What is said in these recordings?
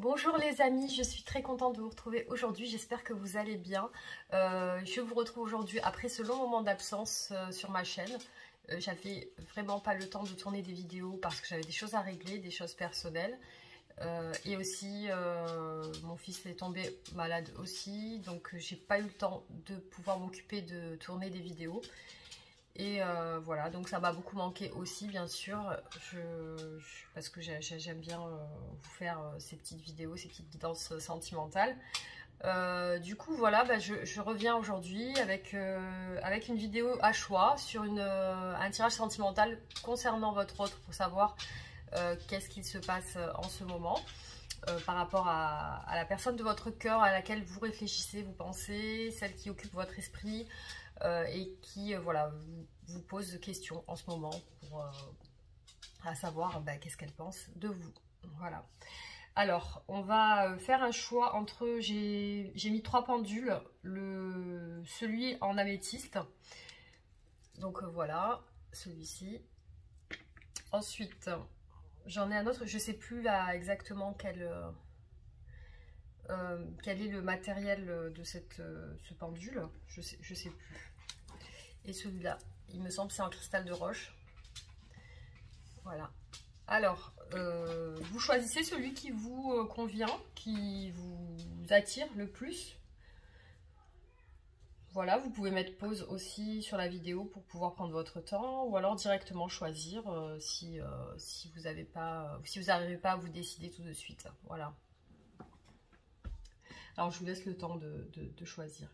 Bonjour les amis, je suis très contente de vous retrouver aujourd'hui, j'espère que vous allez bien. Je vous retrouve aujourd'hui après ce long moment d'absence sur ma chaîne. J'avais vraiment pas le temps de tourner des vidéos parce que j'avais des choses à régler, des choses personnelles. Et aussi, mon fils est tombé malade aussi, donc j'ai pas eu le temps de pouvoir m'occuper de tourner des vidéos. Et voilà, donc ça m'a beaucoup manqué aussi, bien sûr, parce que j'aime bien vous faire ces petites vidéos, ces petites guidances sentimentales. Du coup, voilà, je reviens aujourd'hui avec une vidéo à choix sur un tirage sentimental concernant votre autre pour savoir qu'est-ce qu'il se passe en ce moment. Par rapport à la personne de votre cœur à laquelle vous réfléchissez, vous pensez, celle qui occupe votre esprit et qui voilà, vous pose des questions en ce moment pour à savoir qu'est-ce qu'elle pense de vous. Voilà. Alors, on va faire un choix entre, j'ai mis 3 pendules, celui en améthyste, donc voilà, celui-ci. Ensuite, j'en ai un autre, je ne sais plus là exactement quel est le matériel de ce pendule, je sais plus. Et celui-là, il me semble c'est un cristal de roche. Voilà. Alors, vous choisissez celui qui vous convient, qui vous attire le plus. Voilà, vous pouvez mettre pause aussi sur la vidéo pour pouvoir prendre votre temps, ou alors directement choisir si vous n'arrivez pas à vous décider tout de suite. Voilà. Alors, je vous laisse le temps de choisir.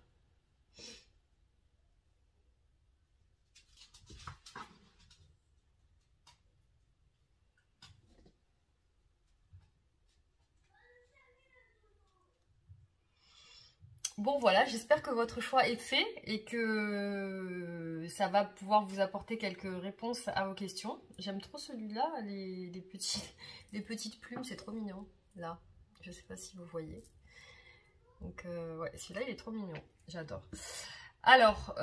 Bon voilà, j'espère que votre choix est fait et que ça va pouvoir vous apporter quelques réponses à vos questions. J'aime trop celui-là, les petites plumes, c'est trop mignon. Là, je sais pas si vous voyez. Donc ouais, celui-là il est trop mignon, j'adore. Alors,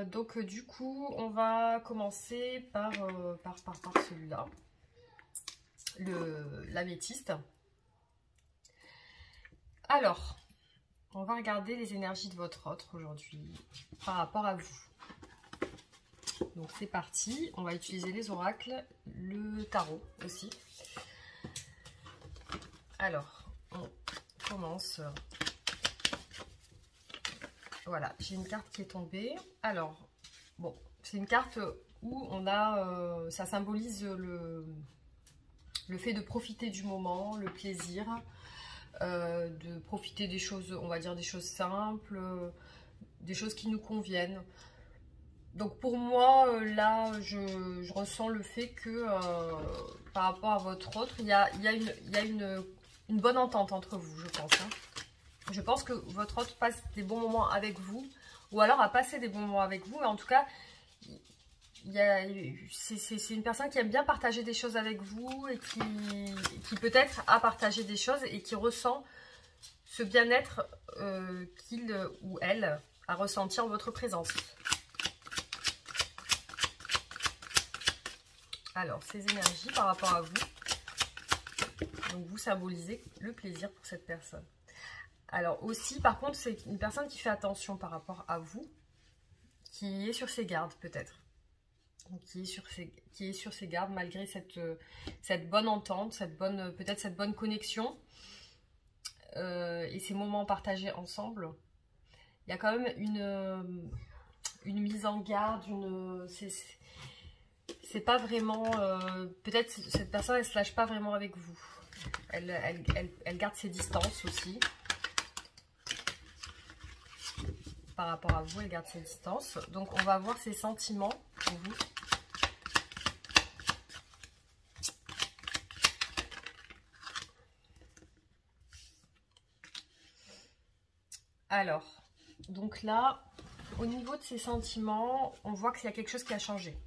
donc du coup, on va commencer par celui-là, l'améthyste. Alors, on va regarder les énergies de votre autre aujourd'hui par rapport à vous. Donc c'est parti, on va utiliser les oracles, le tarot aussi. Alors, on commence. Voilà, j'ai une carte qui est tombée. Alors, bon, c'est une carte où on a, ça symbolise le fait de profiter du moment, le plaisir. De profiter des choses, on va dire des choses simples, des choses qui nous conviennent. Donc pour moi, là, je ressens le fait que par rapport à votre autre, il y a une bonne entente entre vous, je pense. Hein. Je pense que votre autre passe des bons moments avec vous, ou alors a passé des bons moments avec vous, mais en tout cas, c'est une personne qui aime bien partager des choses avec vous et qui peut-être a partagé des choses et qui ressent ce bien-être qu'il ou elle a ressenti en votre présence. Alors, ces énergies par rapport à vous, donc vous symbolisez le plaisir pour cette personne. Alors aussi, par contre, c'est une personne qui fait attention par rapport à vous, qui est sur ses gardes peut-être. Qui est sur ses gardes malgré cette bonne entente, peut-être cette bonne connexion et ces moments partagés ensemble. Il y a quand même une mise en garde, c'est pas vraiment, peut-être cette personne elle se lâche pas vraiment avec vous, elle garde ses distances aussi. Par rapport à vous, elle garde ses distances. Donc on va voir ses sentiments pour vous. Alors, donc là, au niveau de ses sentiments, on voit qu'il y a quelque chose qui a changé.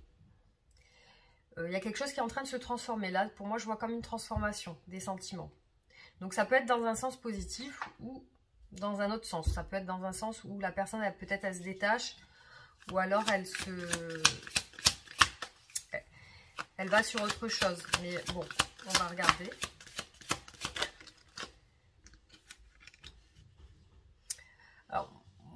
Il y a quelque chose qui est en train de se transformer. Là, pour moi, je vois comme une transformation des sentiments. Donc ça peut être dans un sens positif ou dans un autre sens. Ça peut être dans un sens où la personne, peut-être elle se détache ou alors elle va sur autre chose. Mais bon, on va regarder.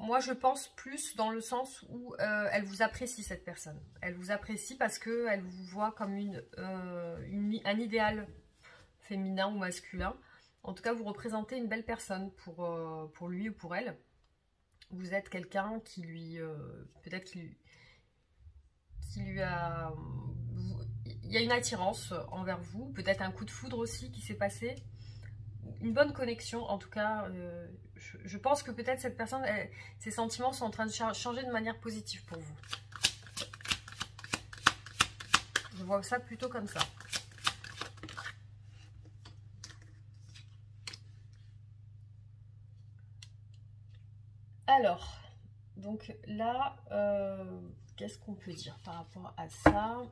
moi je pense plus dans le sens où elle vous apprécie, cette personne. Elle vous apprécie parce qu'elle vous voit comme un idéal féminin ou masculin. En tout cas, vous représentez une belle personne pour lui ou pour elle. Vous êtes quelqu'un qui lui... peut-être qui lui a... Il y a une attirance envers vous, peut-être un coup de foudre aussi qui s'est passé. Une bonne connexion, en tout cas, je pense que peut-être cette personne, ses sentiments sont en train de changer de manière positive pour vous. Je vois ça plutôt comme ça. Alors, donc là, qu'est-ce qu'on peut dire par rapport à ça?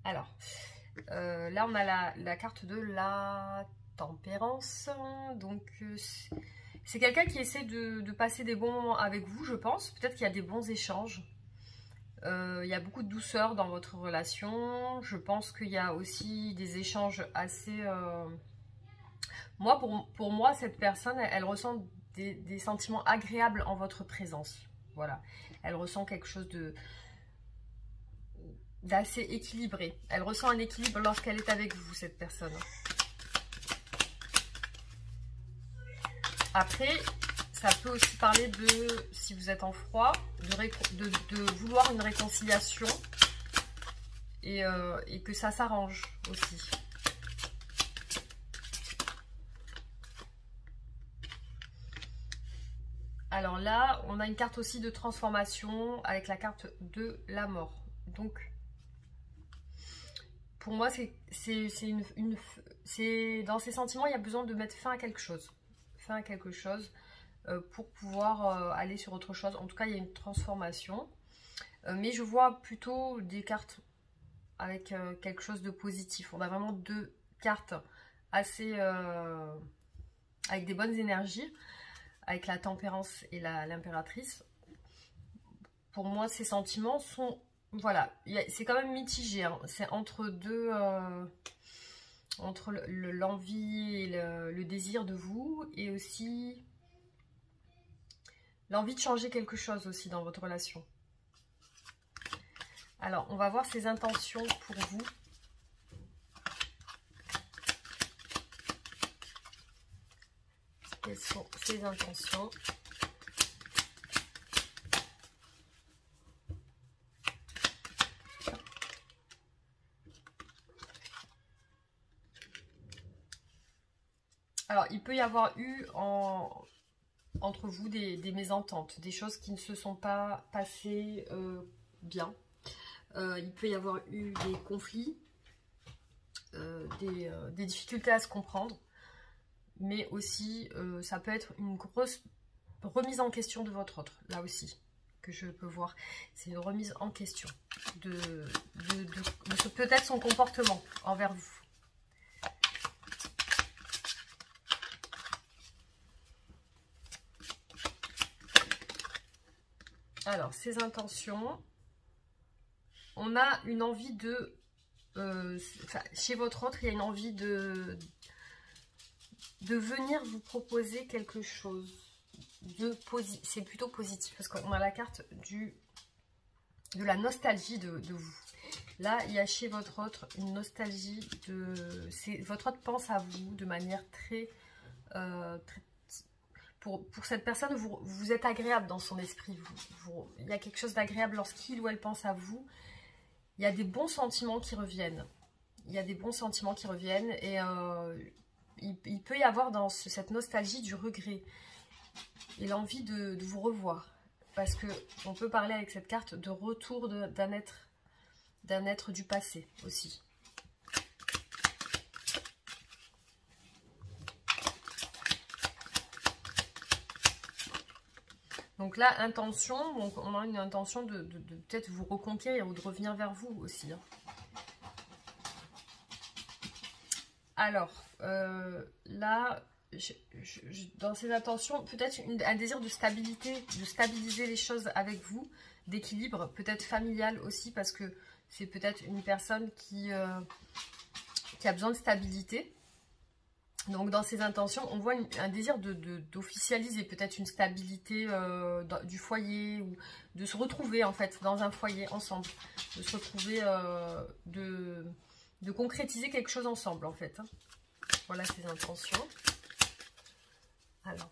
Alors, là on a la carte de la tempérance. Donc, c'est quelqu'un qui essaie de passer des bons moments avec vous, je pense. Peut-être qu'il y a des bons échanges. Il y a beaucoup de douceur dans votre relation. Je pense qu'il y a aussi des échanges assez... Moi, pour moi, cette personne, elle ressent des sentiments agréables en votre présence. Voilà. Elle ressent quelque chose d'assez équilibré. Elle ressent un équilibre lorsqu'elle est avec vous, cette personne. Après, ça peut aussi parler de, si vous êtes en froid, de vouloir une réconciliation et que ça s'arrange aussi. Alors là, on a une carte aussi de transformation avec la carte de la mort. Donc, pour moi, dans ces sentiments, il y a besoin de mettre fin à quelque chose. Fin à quelque chose pour pouvoir aller sur autre chose. En tout cas, il y a une transformation. Mais je vois plutôt des cartes avec quelque chose de positif. On a vraiment deux cartes assez... avec des bonnes énergies. Avec la tempérance et l'impératrice. Pour moi, ces sentiments sont... Voilà, c'est quand même mitigé. Hein. C'est entre deux... entre l'envie et le désir de vous. Et aussi l'envie de changer quelque chose aussi dans votre relation. Alors, on va voir ses intentions pour vous. Quelles sont ses intentions? Alors, il peut y avoir eu entre vous des mésententes, des choses qui ne se sont pas passées bien. Il peut y avoir eu des conflits, des difficultés à se comprendre. Mais aussi, ça peut être une grosse remise en question de votre autre, là aussi, que je peux voir. C'est une remise en question de peut-être son comportement envers vous. Alors, ses intentions. On a une envie de... chez votre autre, il y a une envie de venir vous proposer quelque chose c'est plutôt positif parce qu'on a la carte de la nostalgie de vous. Là, il y a chez votre autre une nostalgie votre autre pense à vous de manière très pour cette personne, vous êtes agréable dans son esprit. Il y a quelque chose d'agréable lorsqu'il ou elle pense à vous. Il y a des bons sentiments qui reviennent. Il y a des bons sentiments qui reviennent et il peut y avoir dans cette nostalgie du regret et l'envie de vous revoir. Parce qu'on peut parler avec cette carte de retour d'un être du passé aussi. Donc là, intention, donc on a une intention de peut-être vous reconquérir ou de revenir vers vous aussi. Hein. Alors, là, dans ces intentions, peut-être un désir de stabilité, de stabiliser les choses avec vous, d'équilibre, peut-être familial aussi, parce que c'est peut-être une personne qui a besoin de stabilité. Donc dans ces intentions, on voit un désir d'officialiser peut-être une stabilité du foyer, ou de se retrouver en fait dans un foyer ensemble, de se retrouver, de concrétiser quelque chose ensemble en fait. Hein. Voilà ces intentions. Alors.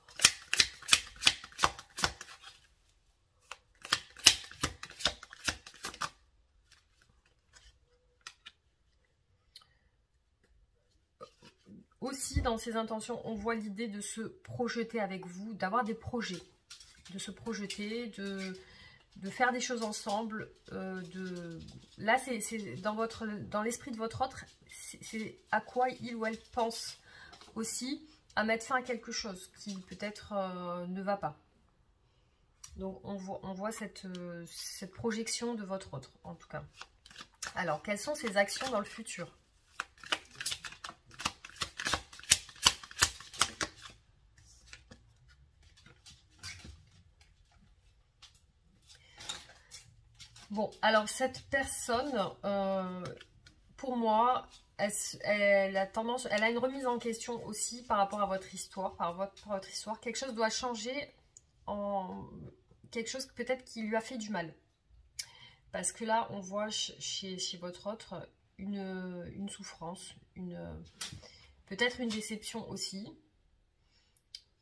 Aussi, dans ces intentions, on voit l'idée de se projeter avec vous, d'avoir des projets, de se projeter, de faire des choses ensemble. Là, c'est dans l'esprit de votre autre, c'est à quoi il ou elle pense aussi à mettre fin à quelque chose qui peut-être ne va pas. Donc, on voit cette projection de votre autre, en tout cas. Alors, quelles sont ces actions dans le futur ? Bon, alors cette personne, pour moi, elle a une remise en question aussi par rapport à votre histoire, votre histoire. Quelque chose doit changer, quelque chose peut-être qui lui a fait du mal. Parce que là, on voit chez votre autre une souffrance, peut-être une déception aussi,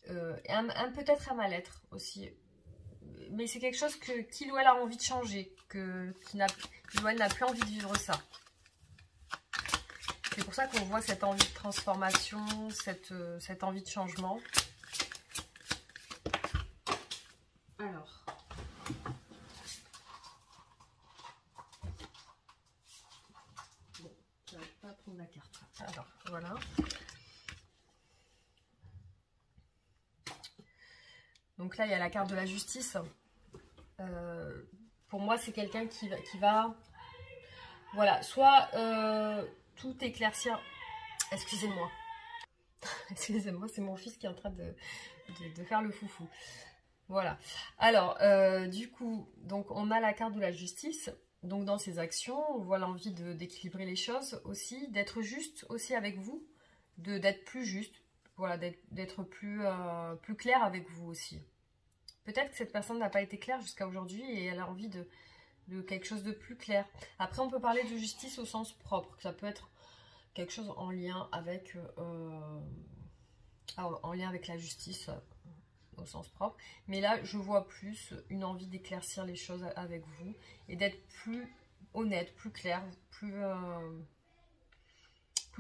et peut-être un mal-être aussi. Mais c'est quelque chose qu'il ou elle a envie de changer, qu'il ou elle n'a plus envie de vivre ça. C'est pour ça qu'on voit cette envie de transformation, cette envie de changement. Alors. Bon, je n'arrive pas à prendre la carte. Alors, voilà. Donc là, il y a la carte de la justice. Pour moi, c'est quelqu'un qui va... Voilà, soit tout éclaircir... Excusez-moi. Excusez-moi, c'est mon fils qui est en train de faire le foufou. Voilà. Alors, du coup, donc on a la carte de la justice. Donc dans ses actions, on voit l'envie d'équilibrer les choses aussi, d'être juste aussi avec vous, d'être plus juste. Voilà, d'être plus clair avec vous aussi. Peut-être que cette personne n'a pas été claire jusqu'à aujourd'hui et elle a envie de quelque chose de plus clair. Après, on peut parler de justice au sens propre. Ça peut être quelque chose en lien avec, la justice au sens propre. Mais là, je vois plus une envie d'éclaircir les choses avec vous et d'être plus honnête, plus clair, plus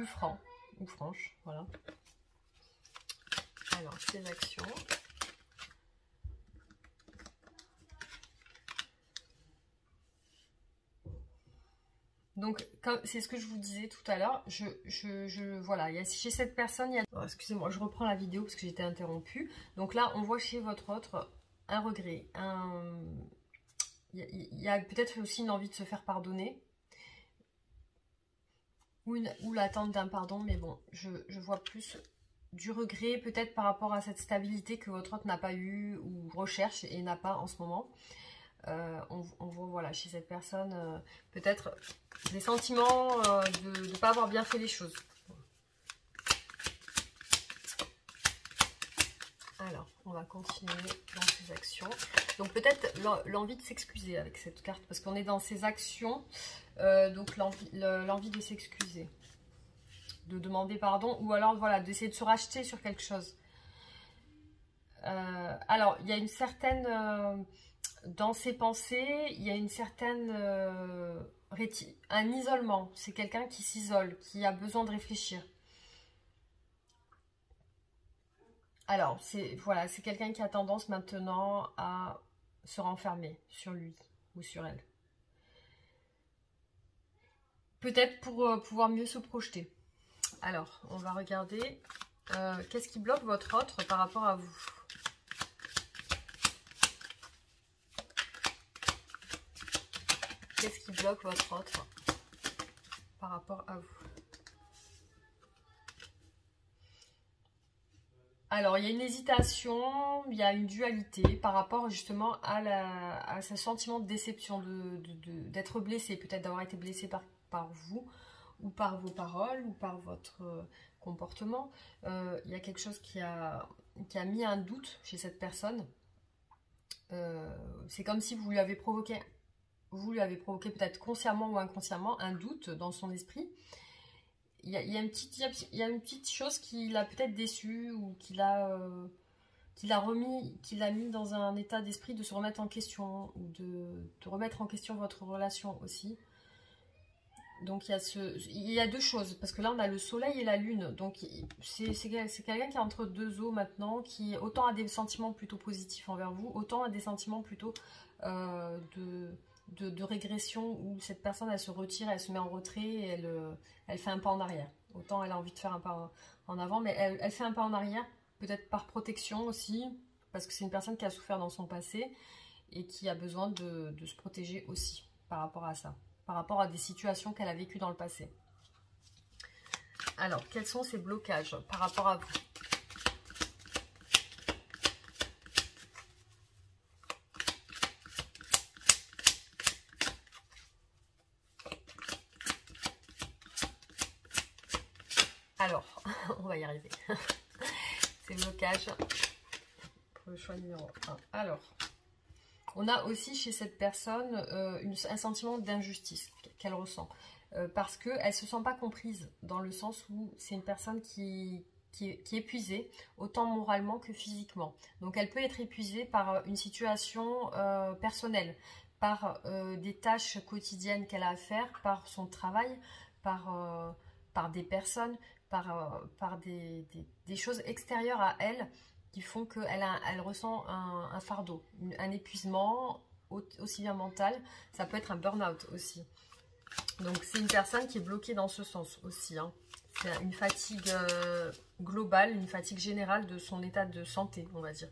franc ou franche. Voilà. Alors, ces actions. Donc, c'est ce que je vous disais tout à l'heure, voilà, chez cette personne, excusez-moi, je reprends la vidéo parce que j'étais interrompue. Donc là, on voit chez votre autre un regret, il y a peut-être aussi une envie de se faire pardonner, ou l'attente d'un pardon, mais bon, je vois plus du regret, peut-être par rapport à cette stabilité que votre autre n'a pas eu ou recherche et n'a pas en ce moment. On voit, voilà, chez cette personne, peut-être des sentiments de ne pas avoir bien fait les choses. Alors, on va continuer dans ces actions. Donc, peut-être l'envie de s'excuser avec cette carte, parce qu'on est dans ces actions, donc l'envie de s'excuser, de demander pardon, ou alors, voilà, d'essayer de se racheter sur quelque chose. Alors, il y a une certaine... dans ses pensées, il y a une certaine un isolement. C'est quelqu'un qui s'isole, qui a besoin de réfléchir. Alors, voilà, c'est quelqu'un qui a tendance maintenant à se renfermer sur lui ou sur elle. Peut-être pour pouvoir mieux se projeter. Alors, on va regarder qu'est-ce qui bloque votre autre par rapport à vous. Qu'est-ce qui bloque votre autre par rapport à vous? Alors, il y a une hésitation, il y a une dualité par rapport justement à ce sentiment de déception, d'être blessé, peut-être d'avoir été blessé par vous, ou par vos paroles, ou par votre comportement. Il y a quelque chose qui a mis un doute chez cette personne. C'est comme si vous lui avez provoqué peut-être consciemment ou inconsciemment un doute dans son esprit. Il y a une petite chose qui l'a peut-être déçu ou qui l'a mis dans un état d'esprit de se remettre en question ou de remettre en question votre relation aussi. Donc il y a deux choses, parce que là on a le soleil et la lune, donc c'est quelqu'un qui est entre deux eaux maintenant, qui autant a des sentiments plutôt positifs envers vous, autant a des sentiments plutôt de régression, où cette personne elle se retire, elle se met en retrait et elle fait un pas en arrière. Autant elle a envie de faire un pas en avant, mais elle fait un pas en arrière, peut-être par protection aussi, parce que c'est une personne qui a souffert dans son passé et qui a besoin de se protéger aussi par rapport à ça, par rapport à des situations qu'elle a vécues dans le passé. Alors, quels sont ces blocages par rapport à vous? Alors, on va y arriver. Ces blocages pour le choix numéro 1. Alors, on a aussi chez cette personne un sentiment d'injustice qu'elle ressent. Parce qu'elle ne se sent pas comprise, dans le sens où c'est une personne qui est épuisée, autant moralement que physiquement. Donc elle peut être épuisée par une situation personnelle, par des tâches quotidiennes qu'elle a à faire, par son travail, par des personnes, par des choses extérieures à elle, qui font qu'elle ressent un fardeau, un épuisement, aussi bien mental. Ça peut être un burn-out aussi. Donc c'est une personne qui est bloquée dans ce sens aussi. Hein. C'est une fatigue globale, une fatigue générale de son état de santé, on va dire.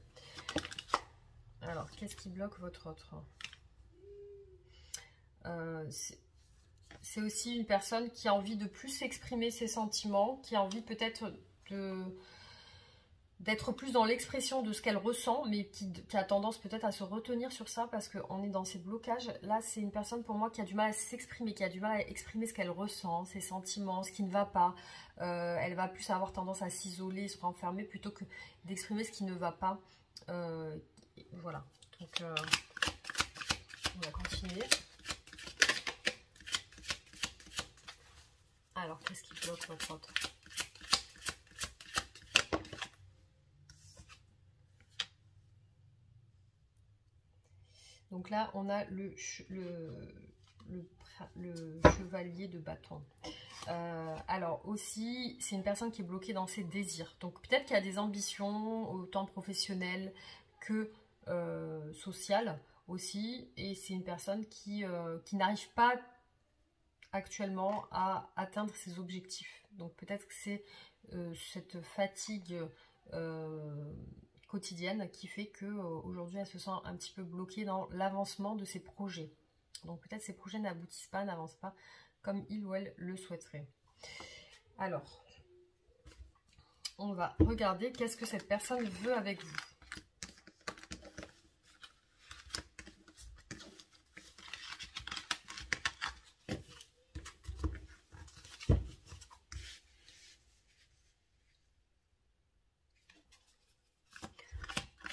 Alors, qu'est-ce qui bloque votre autre? C'est aussi une personne qui a envie de plus exprimer ses sentiments, qui a envie peut-être d'être plus dans l'expression de ce qu'elle ressent, mais qui a tendance peut-être à se retenir sur ça parce qu'on est dans ces blocages. Là, c'est une personne pour moi qui a du mal à s'exprimer, qui a du mal à exprimer ce qu'elle ressent, ses sentiments, ce qui ne va pas. Elle va plus avoir tendance à s'isoler, se renfermer plutôt que d'exprimer ce qui ne va pas. Voilà. Donc, on va continuer. Alors, qu'est-ce qui bloque votre autre? Donc là, on a le chevalier de bâton. Alors aussi, c'est une personne qui est bloquée dans ses désirs. Donc peut-être qu'il y a des ambitions, autant professionnelles que sociales aussi. Et c'est une personne qui n'arrive pas actuellement à atteindre ses objectifs. Donc peut-être que c'est cette fatigue quotidienne qui fait qu'aujourd'hui elle se sent un petit peu bloquée dans l'avancement de ses projets. Donc peut-être ces projets n'aboutissent pas, n'avancent pas comme il ou elle le souhaiterait. Alors, on va regarder qu'est-ce que cette personne veut avec vous.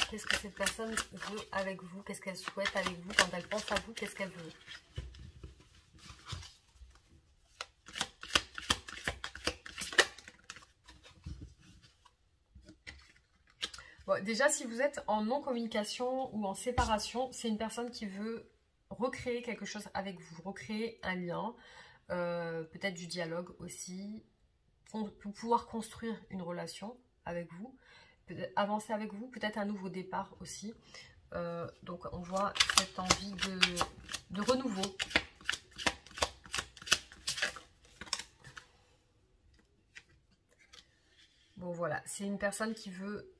Qu'est-ce que cette personne veut avec vous? Qu'est-ce qu'elle souhaite avec vous? Quand elle pense à vous, qu'est-ce qu'elle veut? Bon, déjà, si vous êtes en non-communication ou en séparation, c'est une personne qui veut recréer quelque chose avec vous, recréer un lien, peut-être du dialogue aussi, pour pouvoir construire une relation avec vous, avancer avec vous, peut-être un nouveau départ aussi. Donc on voit cette envie de renouveau. Bon voilà, c'est une personne qui veut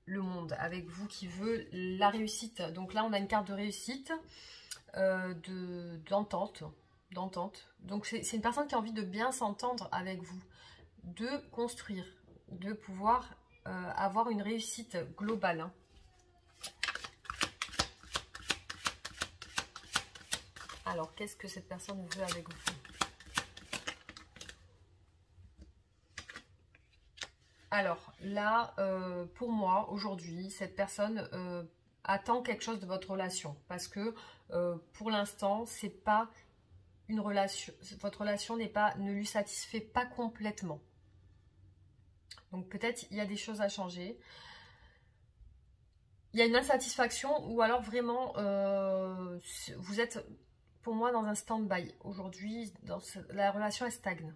le monde avec vous, qui veut la réussite. Donc là on a une carte de réussite, d'entente. Donc c'est une personne qui a envie de bien s'entendre avec vous, de construire, de pouvoir avoir une réussite globale. Hein. Alors, qu'est-ce que cette personne veut avec vous? Alors là, pour moi, aujourd'hui, cette personne attend quelque chose de votre relation. Parce que pour l'instant, c'est pas une relation, votre relation ne lui satisfait pas complètement. Donc peut-être il y a des choses à changer. Il y a une insatisfaction ou alors vraiment vous êtes pour moi dans un stand-by. Aujourd'hui, la relation elle stagne.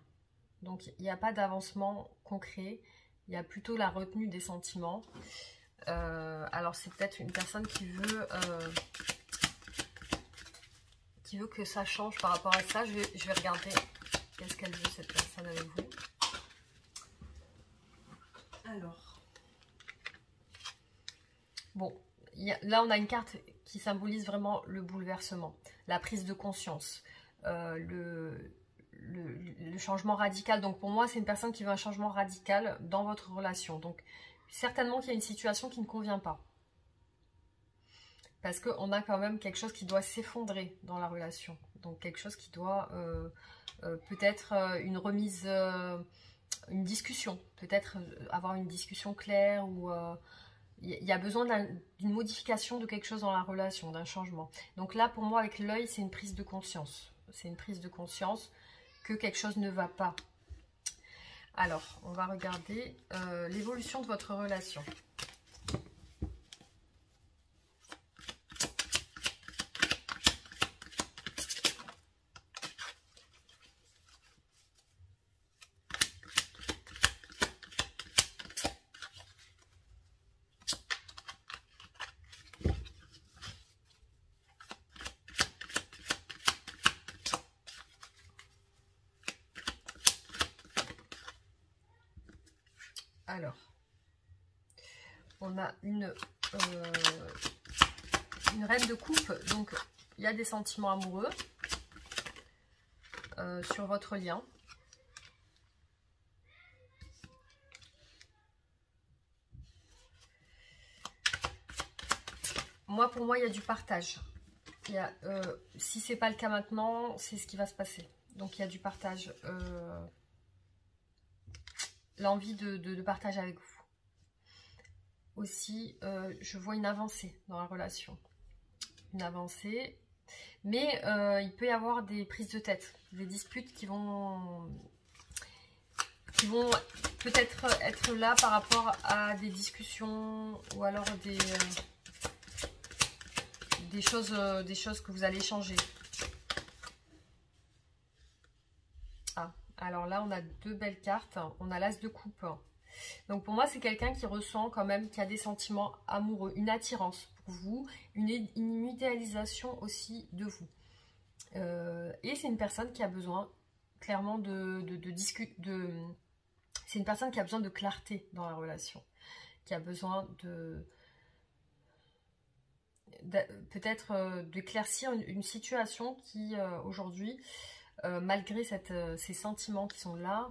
Donc il n'y a pas d'avancement concret. Il y a plutôt la retenue des sentiments. Alors c'est peut-être une personne qui veut que ça change par rapport à ça. Je vais regarder qu'est-ce qu'elle veut cette personne avec vous. Alors, bon, là on a une carte qui symbolise vraiment le bouleversement, la prise de conscience, le changement radical. Donc pour moi c'est une personne qui veut un changement radical dans votre relation. Donc certainement qu'il y a une situation qui ne convient pas. Parce qu'on a quand même quelque chose qui doit s'effondrer dans la relation. Donc quelque chose qui doit peut-être une remise, une discussion. Peut-être avoir une discussion claire ou il y a besoin d'une modification de quelque chose dans la relation, d'un changement. Donc là pour moi avec l'œil c'est une prise de conscience. C'est une prise de conscience que quelque chose ne va pas. Alors on va regarder l'évolution de votre relation. Alors, on a une reine de coupe, donc il y a des sentiments amoureux sur votre lien. Moi, pour moi, il y a du partage. Si c'est pas le cas maintenant, c'est ce qui va se passer. Donc, il y a du partage. L'envie de partage avec vous. Aussi, je vois une avancée dans la relation. Une avancée. Mais il peut y avoir des prises de tête, des disputes qui vont peut-être être là par rapport à des discussions ou alors des choses que vous allez changer. Ah, alors là, on a deux belles cartes. On a l'as de coupe. Donc pour moi, c'est quelqu'un qui ressent quand même, qui a des sentiments amoureux, une attirance pour vous, une idéalisation aussi de vous. Et c'est une personne qui a besoin clairement c'est une personne qui a besoin de clarté dans la relation, qui a besoin peut-être d'éclaircir une situation qui aujourd'hui, malgré ces sentiments qui sont là,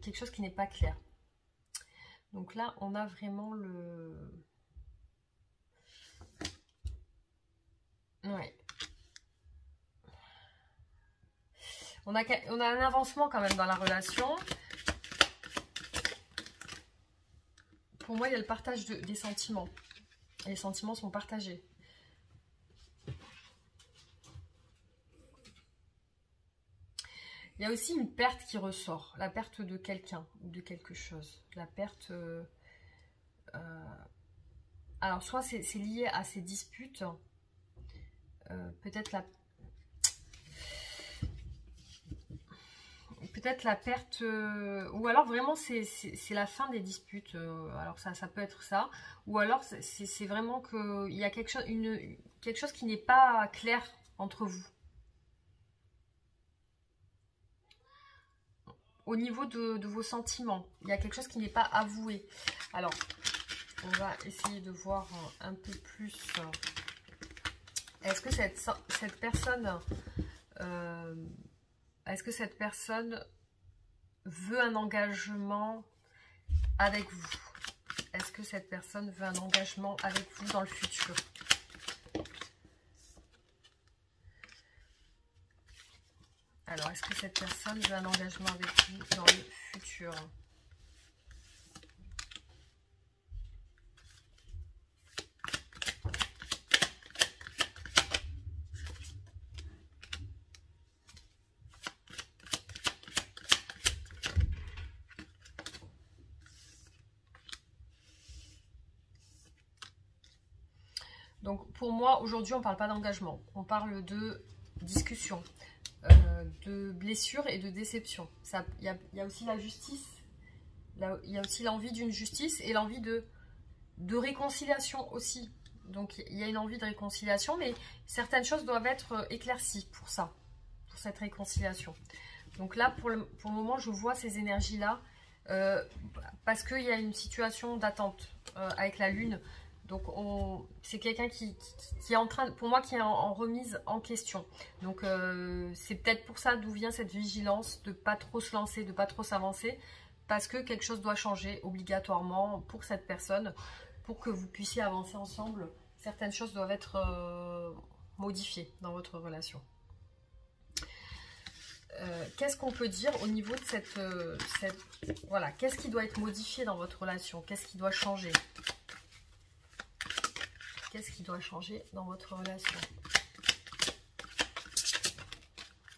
quelque chose qui n'est pas clair. Donc là, on a vraiment ouais. On a un avancement quand même dans la relation. Pour moi, il y a le partage des sentiments. Et les sentiments sont partagés. Il y a aussi une perte qui ressort. La perte de quelqu'un ou de quelque chose. La perte... alors, soit c'est lié à ces disputes. Peut-être la perte, ou alors vraiment c'est la fin des disputes, alors ça peut être ça, ou alors c'est vraiment qu'il y a quelque chose qui n'est pas clair entre vous. Au niveau de vos sentiments, il y a quelque chose qui n'est pas avoué. Alors, on va essayer de voir un peu plus. Est-ce que cette personne... est-ce que cette personne veut un engagement avec vous? Est-ce que cette personne veut un engagement avec vous dans le futur? Alors, est-ce que cette personne veut un engagement avec vous dans le futur? Donc pour moi, aujourd'hui, on ne parle pas d'engagement. On parle de discussion, de blessure et de déception. Il y a aussi la justice, il y a aussi l'envie d'une justice et l'envie de réconciliation aussi. Donc il y a une envie de réconciliation, mais certaines choses doivent être éclaircies pour ça, pour cette réconciliation. Donc là, pour le moment, je vois ces énergies-là parce qu'il y a une situation d'attente avec la Lune. Donc c'est quelqu'un qui est en train, pour moi, qui est en remise en question. Donc c'est peut-être pour ça d'où vient cette vigilance de ne pas trop se lancer, de ne pas trop s'avancer, parce que quelque chose doit changer obligatoirement pour cette personne, pour que vous puissiez avancer ensemble. Certaines choses doivent être modifiées dans votre relation. Qu'est-ce qu'on peut dire au niveau de cette voilà, qu'est-ce qui doit être modifié dans votre relation? Qu'est-ce qui doit changer? Qu'est-ce qui doit changer dans votre relation?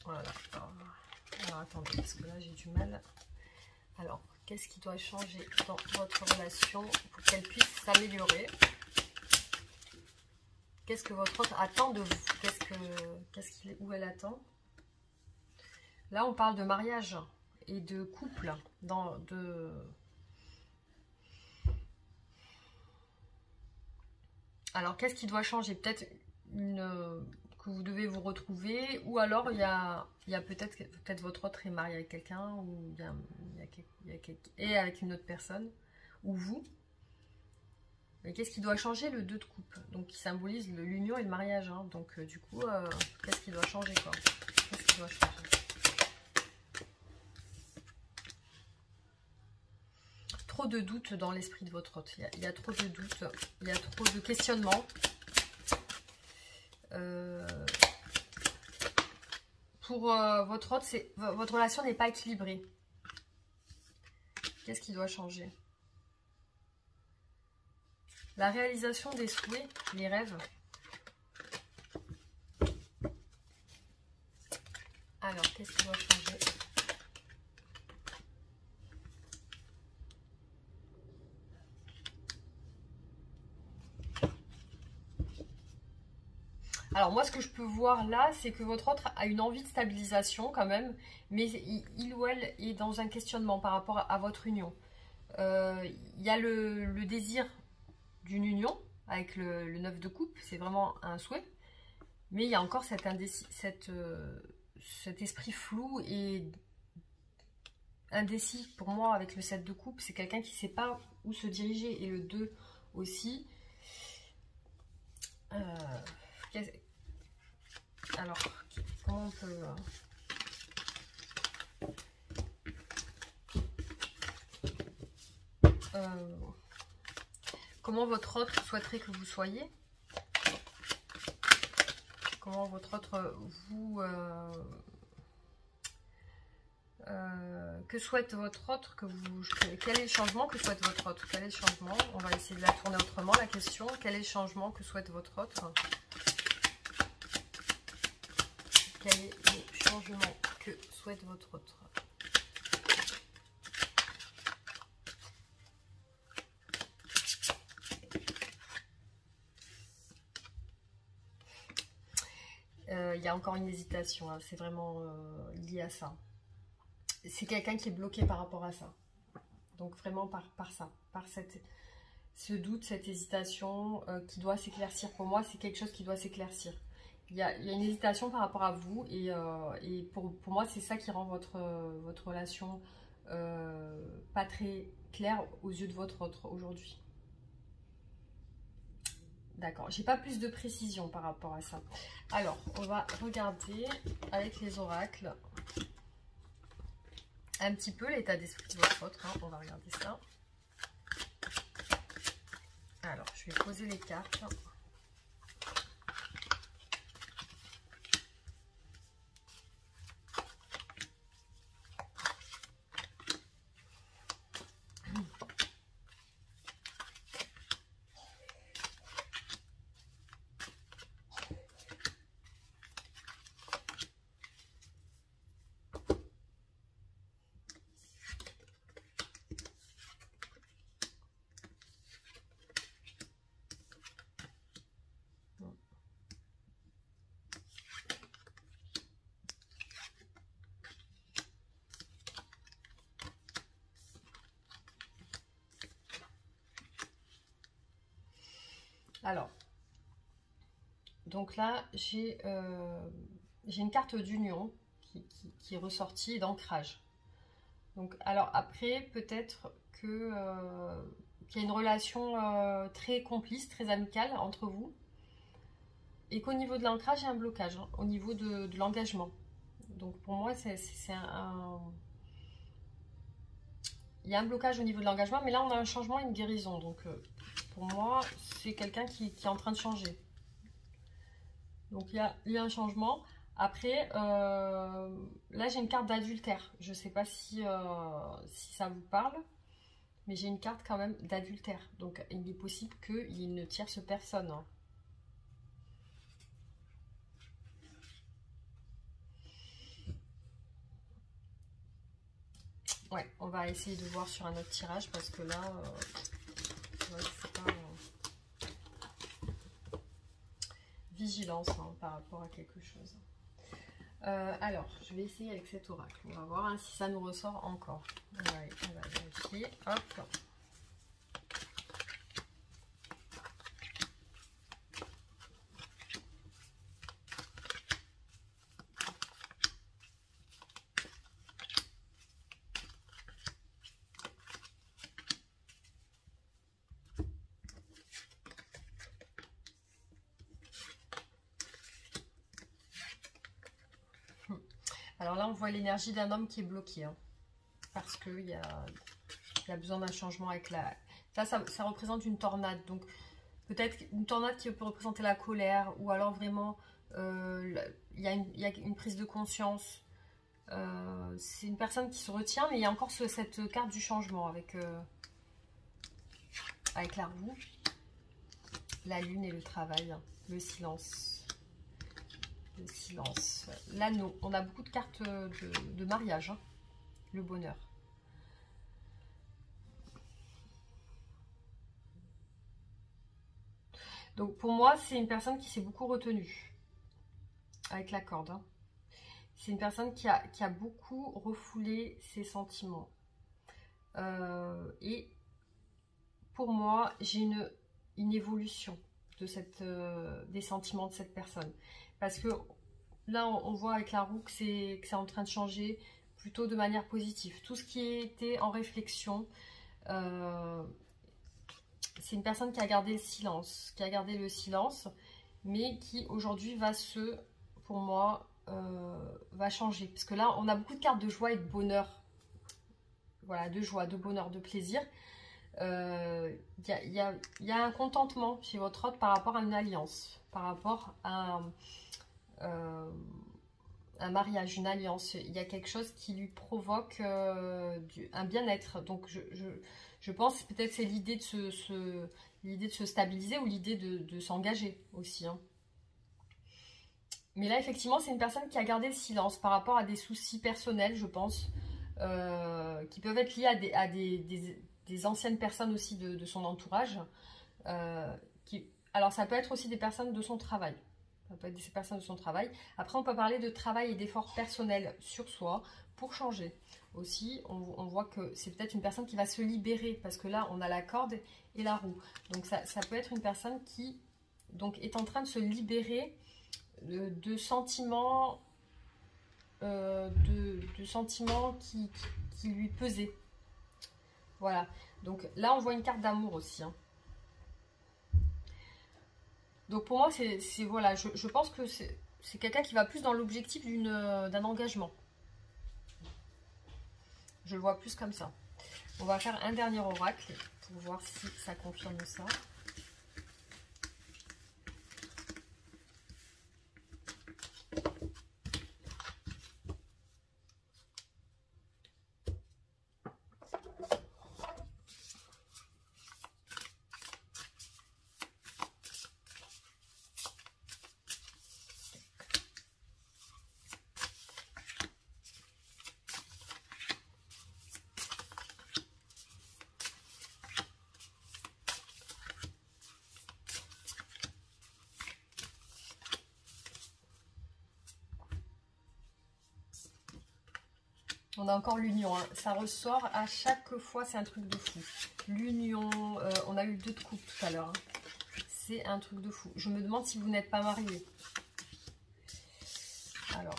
Voilà. Alors attendez, parce que là j'ai du mal. Alors, qu'est-ce qui doit changer dans votre relation pour qu'elle puisse s'améliorer? Qu'est-ce que votre autre attend de vous? Où elle attend? Là, on parle de mariage et de couple. Alors, qu'est-ce qui doit changer? Peut-être que vous devez vous retrouver, ou alors il y a peut-être votre autre est marié avec quelqu'un, ou et avec une autre personne, ou vous. Mais qu'est-ce qui doit changer? Le 2 de coupe, donc qui symbolise l'union et le mariage. Hein. Donc du coup, qu'est-ce qui doit changer, quoi? Qu'est-ce qui doit changer? Trop de doutes dans l'esprit de votre hôte. Il y a trop de doutes, il y a trop de questionnements. Pour votre hôte, votre relation n'est pas équilibrée. Qu'est-ce qui doit changer? La réalisation des souhaits, les rêves. Alors, qu'est-ce qui doit changer? Alors moi, ce que je peux voir là, c'est que votre autre a une envie de stabilisation quand même, mais il ou elle est dans un questionnement par rapport à votre union. Il y a le désir d'une union avec le 9 de coupe, c'est vraiment un souhait, mais il y a encore cet esprit flou et indécis pour moi avec le 7 de coupe. C'est quelqu'un qui ne sait pas où se diriger, et le 2 aussi. Alors, comment on peut... comment votre autre souhaiterait que vous soyez? Comment votre autre vous... que souhaite votre autre quel est le changement que souhaite votre autre? Quel est le changement? On va essayer de la tourner autrement, la question. Quel est le changement que souhaite votre autre? Quel est le changement que souhaite votre autre? Il y a encore une hésitation, hein. C'est vraiment lié à ça. C'est quelqu'un qui est bloqué par rapport à ça. Donc vraiment par ça, par ce doute, cette hésitation qui doit s'éclaircir. Pour moi, c'est quelque chose qui doit s'éclaircir. Il y a une hésitation par rapport à vous, et pour moi, c'est ça qui rend votre relation pas très claire aux yeux de votre autre aujourd'hui. D'accord, j'ai pas plus de précision par rapport à ça. Alors, on va regarder avec les oracles un petit peu l'état d'esprit de votre autre. Hein. On va regarder ça. Alors, je vais poser les cartes. Alors, donc là, j'ai une carte d'union qui est ressortie, et d'ancrage. Donc, alors après, peut-être que qu'il y a une relation très complice, très amicale entre vous, et qu'au niveau de l'ancrage, il y a un blocage, hein, au niveau de l'engagement. Donc pour moi, il y a un blocage au niveau de l'engagement, mais là, on a un changement et une guérison. Donc pour moi, c'est quelqu'un qui est en train de changer. Donc il y a un changement. Après, là, j'ai une carte d'adultère. Je ne sais pas si ça vous parle. Mais j'ai une carte quand même d'adultère. Donc il est possible qu'il y ait une tierce personne. Hein. Ouais, on va essayer de voir sur un autre tirage parce que là, ouais, c'est pas... vigilance hein, par rapport à quelque chose. Alors, je vais essayer avec cet oracle. On va voir hein, si ça nous ressort encore. On va vérifier. Hop. Alors là, on voit l'énergie d'un homme qui est bloqué. Hein, parce qu'il y a besoin d'un changement avec la... Ça représente une tornade. Donc, peut-être une tornade qui peut représenter la colère. Ou alors vraiment, il y a une prise de conscience. C'est une personne qui se retient. Mais il y a encore cette carte du changement avec la roue. La lune et le travail. Le silence. Le silence, l'anneau, on a beaucoup de cartes de mariage, hein. Le bonheur. Donc pour moi, c'est une personne qui s'est beaucoup retenue avec la corde. Hein. C'est une personne qui a beaucoup refoulé ses sentiments. Et pour moi, j'ai une évolution de des sentiments de cette personne. Parce que là, on voit avec la roue que c'est en train de changer plutôt de manière positive. Tout ce qui était en réflexion, c'est une personne qui a gardé le silence, mais qui aujourd'hui pour moi, va changer. Parce que là, on a beaucoup de cartes de joie et de bonheur. Voilà, de joie, de bonheur, de plaisir. Il y a un contentement chez votre hôte par rapport à une alliance, par rapport à un mariage, une alliance. Il y a quelque chose qui lui provoque un bien-être. Donc je pense peut-être c'est l'idée de se stabiliser ou l'idée de s'engager aussi. Hein. Mais là, effectivement, c'est une personne qui a gardé le silence par rapport à des soucis personnels, je pense, qui peuvent être liés à des anciennes personnes aussi de son entourage. Alors, ça peut être aussi des personnes de son travail. Ça peut être des personnes de son travail. Après, on peut parler de travail et d'efforts personnels sur soi pour changer. Aussi, on voit que c'est peut-être une personne qui va se libérer parce que là, on a la corde et la roue. Donc, ça peut être une personne qui donc, est en train de se libérer de sentiments, de sentiments qui lui pesaient. Voilà. Donc là, on voit une carte d'amour aussi. Hein. Donc pour moi, voilà, je pense que c'est quelqu'un qui va plus dans l'objectif d'un engagement. Je le vois plus comme ça. On va faire un dernier oracle pour voir si ça confirme ça. On a encore l'union, hein. Ça ressort à chaque fois, c'est un truc de fou. L'union, on a eu le 2 de coupe tout à l'heure. Hein. c'est un truc de fou. Je me demande si vous n'êtes pas marié. Alors.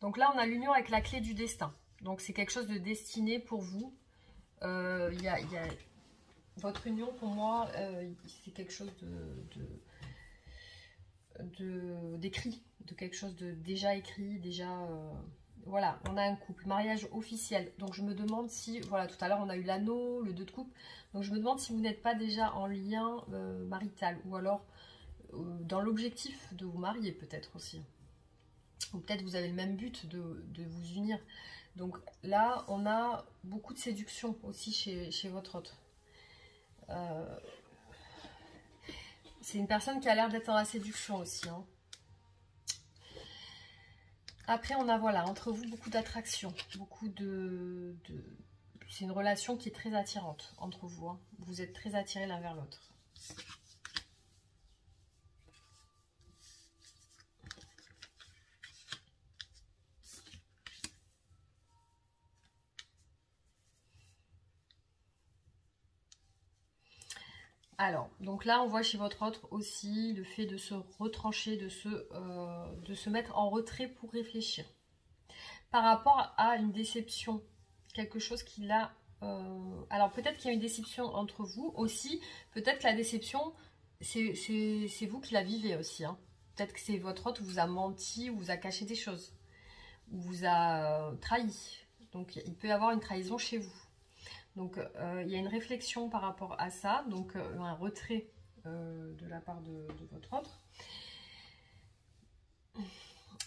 Donc là, on a l'union avec la clé du destin. Donc c'est quelque chose de destiné pour vous. Il y a votre union, pour moi, c'est quelque chose d'écrit, de quelque chose de déjà écrit, déjà... voilà, on a un couple, mariage officiel. Donc je me demande si, voilà, tout à l'heure on a eu l'anneau, le 2 de coupe. Donc je me demande si vous n'êtes pas déjà en lien marital, ou alors dans l'objectif de vous marier peut-être aussi. Ou peut-être vous avez le même but de vous unir. Donc là, on a beaucoup de séduction aussi chez votre hôte. C'est une personne qui a l'air d'être dans la séduction aussi. Hein. Après, on a, voilà, entre vous, beaucoup d'attraction. Beaucoup de... C'est une relation qui est très attirante entre vous. Hein. Vous êtes très attirés l'un vers l'autre. Alors, donc là, on voit chez votre autre aussi le fait de se retrancher, de se mettre en retrait pour réfléchir. Par rapport à une déception, quelque chose qu'il a... alors, peut-être qu'il y a une déception entre vous aussi. Peut-être que la déception, c'est vous qui la vivez aussi. Hein. Peut-être que c'est votre autre qui vous a menti, ou vous a caché des choses, ou vous a trahi. Donc, il peut y avoir une trahison chez vous. Donc, il y a une réflexion par rapport à ça, donc un retrait de la part de votre autre.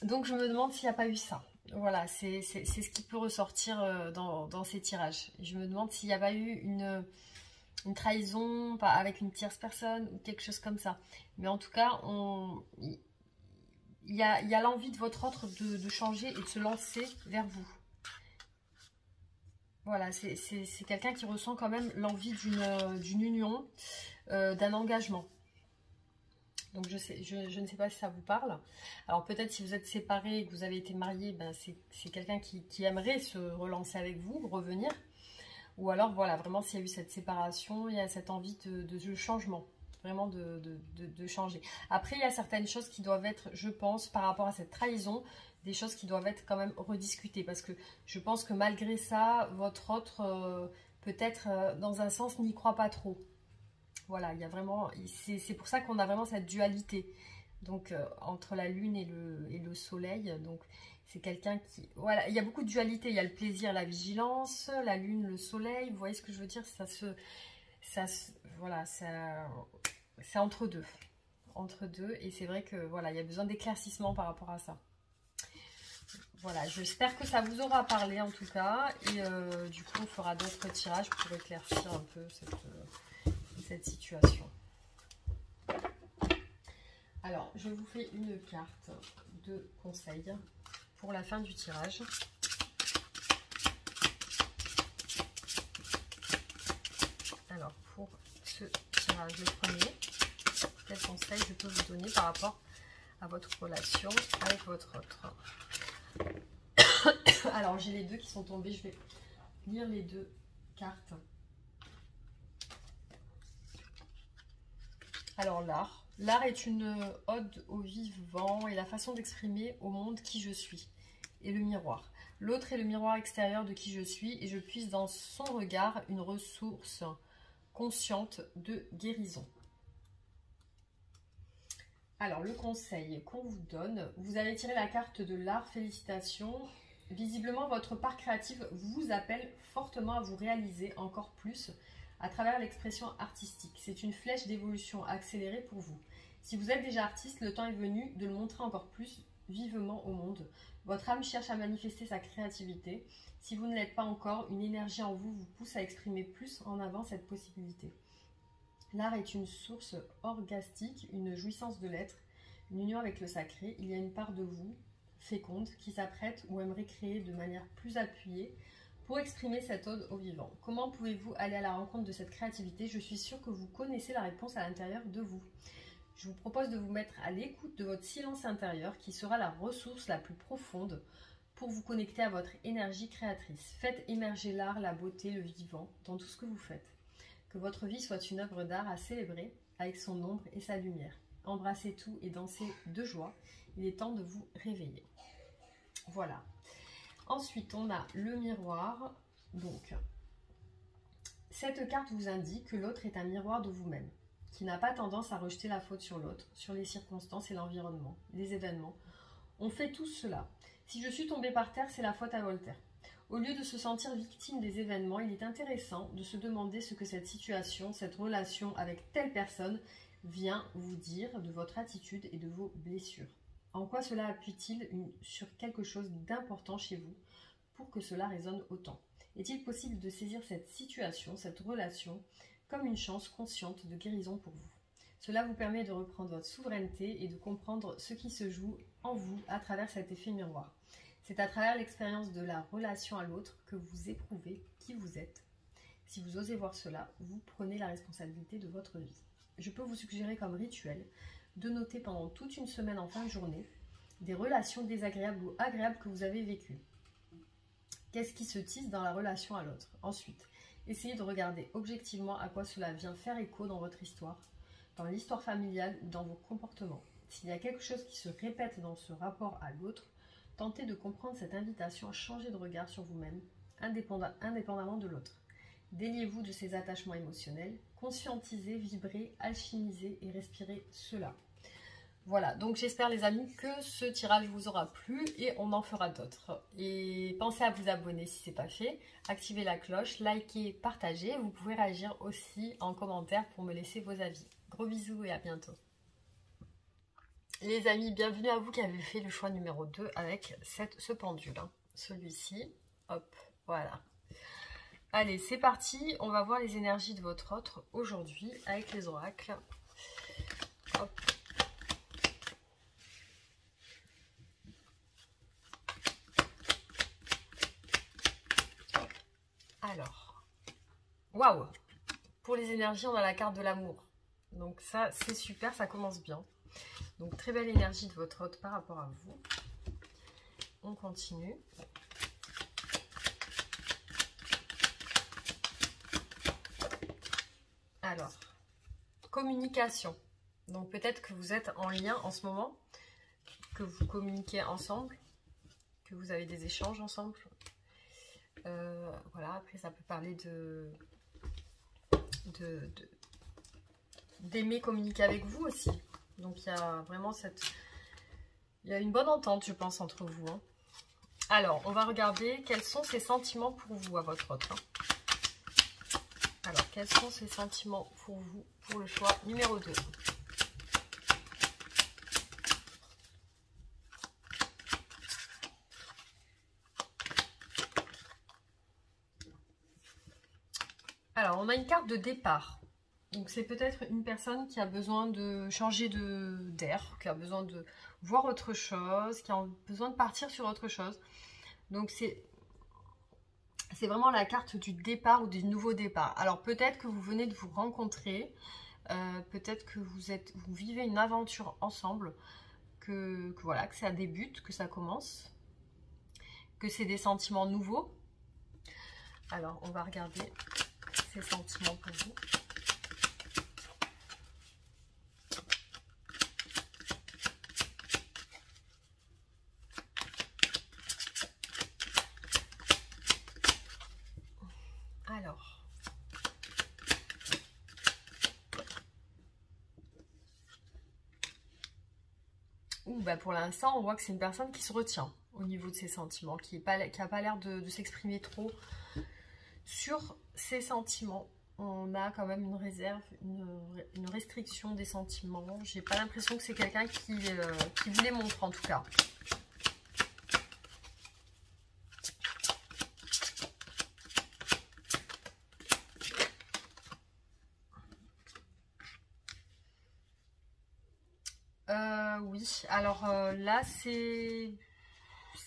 Donc, je me demande s'il n'y a pas eu ça. Voilà, c'est ce qui peut ressortir dans ces tirages. Je me demande s'il n'y a pas eu une trahison avec une tierce personne ou quelque chose comme ça. Mais en tout cas, il y a l'envie de votre autre de changer et de se lancer vers vous. Voilà, c'est quelqu'un qui ressent quand même l'envie d'une union, d'un engagement. Donc je ne sais pas si ça vous parle. Alors peut-être si vous êtes séparés et que vous avez été mariés, ben c'est quelqu'un qui aimerait se relancer avec vous, revenir. Ou alors voilà, vraiment s'il y a eu cette séparation, il y a cette envie de changement. Vraiment de changer. Après, il y a certaines choses qui doivent être, je pense, par rapport à cette trahison, des choses qui doivent être quand même rediscutées. Parce que je pense que malgré ça, votre autre, peut-être dans un sens, n'y croit pas trop. Voilà, il y a vraiment, c'est pour ça qu'on a vraiment cette dualité. Donc, entre la lune et le soleil. Donc, c'est quelqu'un qui... Voilà, il y a beaucoup de dualité. Il y a le plaisir, la vigilance, la lune, le soleil. Vous voyez ce que je veux dire? Voilà, c'est entre deux. Entre deux. Et c'est vrai que, voilà, il y a besoin d'éclaircissement par rapport à ça. Voilà, j'espère que ça vous aura parlé en tout cas. Et du coup, on fera d'autres tirages pour éclaircir un peu cette situation. Alors, je vous fais une carte de conseil pour la fin du tirage. Alors, pour ce tirage, le premier, quel conseil je peux vous donner par rapport à votre relation avec votre autre? Alors, j'ai les deux qui sont tombés. Je vais lire les deux cartes. Alors, l'art. L'art est une ode au vivant et la façon d'exprimer au monde qui je suis. Et le miroir. L'autre est le miroir extérieur de qui je suis et je puise dans son regard une ressource consciente de guérison. Alors, le conseil qu'on vous donne, vous avez tiré la carte de l'art, félicitations. Visiblement, votre part créative vous appelle fortement à vous réaliser encore plus à travers l'expression artistique. C'est une flèche d'évolution accélérée pour vous. Si vous êtes déjà artiste, le temps est venu de le montrer encore plus vivement au monde. Votre âme cherche à manifester sa créativité. Si vous ne l'êtes pas encore, une énergie en vous vous pousse à exprimer plus en avant cette possibilité. L'art est une source orgastique, une jouissance de l'être, une union avec le sacré. Il y a une part de vous, féconde, qui s'apprête ou aimerait créer de manière plus appuyée pour exprimer cette ode au vivant. Comment pouvez-vous aller à la rencontre de cette créativité? Je suis sûre que vous connaissez la réponse à l'intérieur de vous. Je vous propose de vous mettre à l'écoute de votre silence intérieur qui sera la ressource la plus profonde pour vous connecter à votre énergie créatrice. Faites émerger l'art, la beauté, le vivant dans tout ce que vous faites. Que votre vie soit une œuvre d'art à célébrer avec son ombre et sa lumière. Embrassez tout et dansez de joie. Il est temps de vous réveiller. Voilà. Ensuite, on a le miroir. Donc, cette carte vous indique que l'autre est un miroir de vous-même, qui n'a pas tendance à rejeter la faute sur l'autre, sur les circonstances et l'environnement, les événements. On fait tous cela. Si je suis tombée par terre, c'est la faute à Voltaire. Au lieu de se sentir victime des événements, il est intéressant de se demander ce que cette situation, cette relation avec telle personne vient vous dire de votre attitude et de vos blessures. En quoi cela appuie-t-il sur quelque chose d'important chez vous pour que cela résonne autant? Est-il possible de saisir cette situation, cette relation, comme une chance consciente de guérison pour vous? Cela vous permet de reprendre votre souveraineté et de comprendre ce qui se joue en vous à travers cet effet miroir. C'est à travers l'expérience de la relation à l'autre que vous éprouvez qui vous êtes. Si vous osez voir cela, vous prenez la responsabilité de votre vie. Je peux vous suggérer comme rituel de noter pendant toute une semaine en fin de journée des relations désagréables ou agréables que vous avez vécues. Qu'est-ce qui se tisse dans la relation à l'autre? Ensuite, essayez de regarder objectivement à quoi cela vient faire écho dans votre histoire, dans l'histoire familiale ou dans vos comportements. S'il y a quelque chose qui se répète dans ce rapport à l'autre, tentez de comprendre cette invitation à changer de regard sur vous-même, indépendamment de l'autre. Déliez-vous de ces attachements émotionnels, conscientisez, vibrez, alchimisez et respirez cela. Voilà, donc j'espère les amis que ce tirage vous aura plu et on en fera d'autres. Et pensez à vous abonner si ce n'est pas fait, activez la cloche, likez, partagez. Vous pouvez réagir aussi en commentaire pour me laisser vos avis. Gros bisous et à bientôt. Les amis, bienvenue à vous qui avez fait le choix numéro 2 avec ce pendule. Celui-ci, hop, voilà. Allez, c'est parti, on va voir les énergies de votre autre aujourd'hui avec les oracles. Hop. Alors, waouh! Pour les énergies, on a la carte de l'amour. Donc ça, c'est super, ça commence bien. Donc très belle énergie de votre hôte par rapport à vous. On continue. Alors, communication. Donc peut-être que vous êtes en lien en ce moment, que vous communiquez ensemble, que vous avez des échanges ensemble. Voilà, après ça peut parler d'aimer communiquer avec vous aussi. Donc il y a vraiment il y a une bonne entente, je pense, entre vous. Hein. Alors, on va regarder quels sont ces sentiments pour vous à votre autre. Hein. Alors, quels sont ces sentiments pour vous pour le choix numéro 2? Alors, on a une carte de départ. Donc, c'est peut-être une personne qui a besoin de changer d'air, qui a besoin de voir autre chose, qui a besoin de partir sur autre chose. Donc, c'est vraiment la carte du départ ou du nouveau départ. Alors, peut-être que vous venez de vous rencontrer, peut-être que vous vivez une aventure ensemble, que voilà, que ça débute, que ça commence, que c'est des sentiments nouveaux. Alors, on va regarder ces sentiments pour vous. Alors, bah pour l'instant, on voit que c'est une personne qui se retient au niveau de ses sentiments, qui n'a pas l'air de s'exprimer trop sur ses sentiments. On a quand même une réserve, une restriction des sentiments. J'ai pas l'impression que c'est quelqu'un qui vous les montre en tout cas. Oui, alors là c'est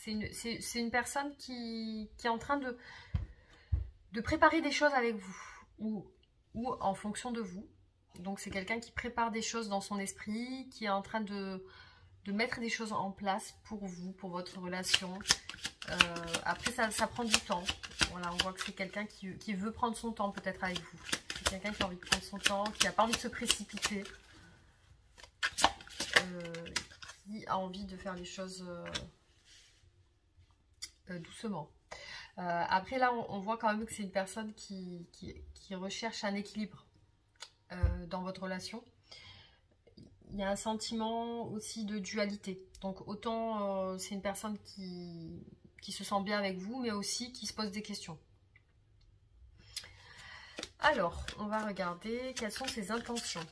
une personne qui est en train de préparer des choses avec vous ou en fonction de vous. Donc c'est quelqu'un qui prépare des choses dans son esprit, qui est en train de mettre des choses en place pour vous, pour votre relation. Après, ça prend du temps. Voilà, on voit que c'est quelqu'un qui veut prendre son temps peut-être avec vous. C'est quelqu'un qui a envie de prendre son temps, qui n'a pas envie de se précipiter. Qui a envie de faire les choses doucement. Après, là, on voit quand même que c'est une personne qui recherche un équilibre dans votre relation. Il y a un sentiment aussi de dualité. Donc, autant c'est une personne qui se sent bien avec vous, mais aussi qui se pose des questions. Alors, on va regarder quelles sont ses intentions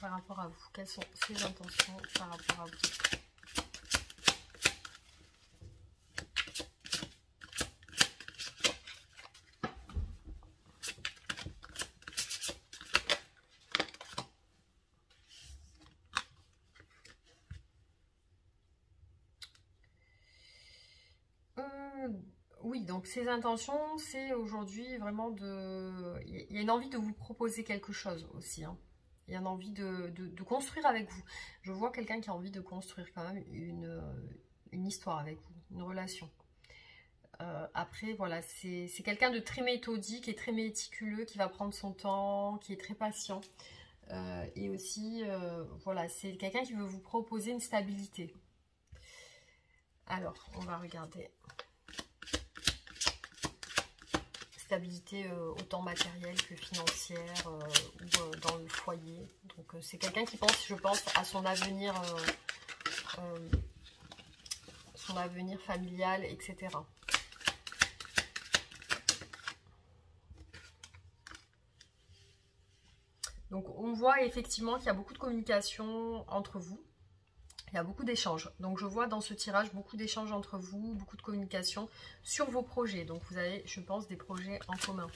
par rapport à vous. Quelles sont ses intentions par rapport à vous? Oui, donc ses intentions, c'est aujourd'hui vraiment de... Il y a une envie de vous proposer quelque chose aussi. Hein. Il y a une envie de construire avec vous. Je vois quelqu'un qui a envie de construire quand même une histoire avec vous, une relation. Après, voilà, c'est quelqu'un de très méthodique et très méticuleux, qui va prendre son temps, qui est très patient. Et aussi, voilà, c'est quelqu'un qui veut vous proposer une stabilité. Alors, on va regarder... Stabilité autant matérielle que financière ou dans le foyer. Donc c'est quelqu'un qui pense, je pense, à son avenir familial, etc. Donc on voit effectivement qu'il y a beaucoup de communication entre vous. Il y a beaucoup d'échanges. Donc je vois dans ce tirage beaucoup d'échanges entre vous, beaucoup de communication sur vos projets. Donc vous avez, je pense, des projets en commun.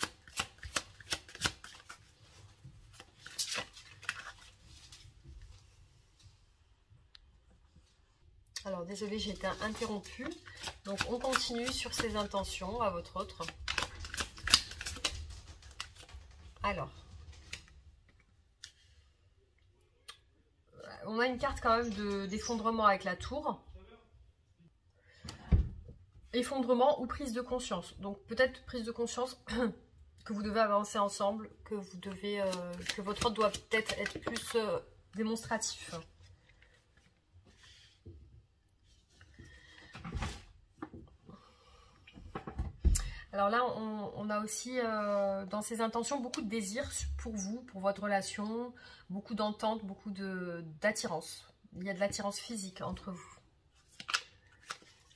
Alors désolée, j'ai été interrompue. Donc on continue sur ces intentions à votre autre. Alors. On a une carte quand même d'effondrement avec la tour. Effondrement ou prise de conscience. Donc peut-être prise de conscience que vous devez avancer ensemble, que vous devez, que votre autre doit peut-être être plus démonstratif. Alors là, on a aussi dans ces intentions beaucoup de désirs pour vous, pour votre relation, beaucoup d'entente, beaucoup d'attirance. Il y a de l'attirance physique entre vous.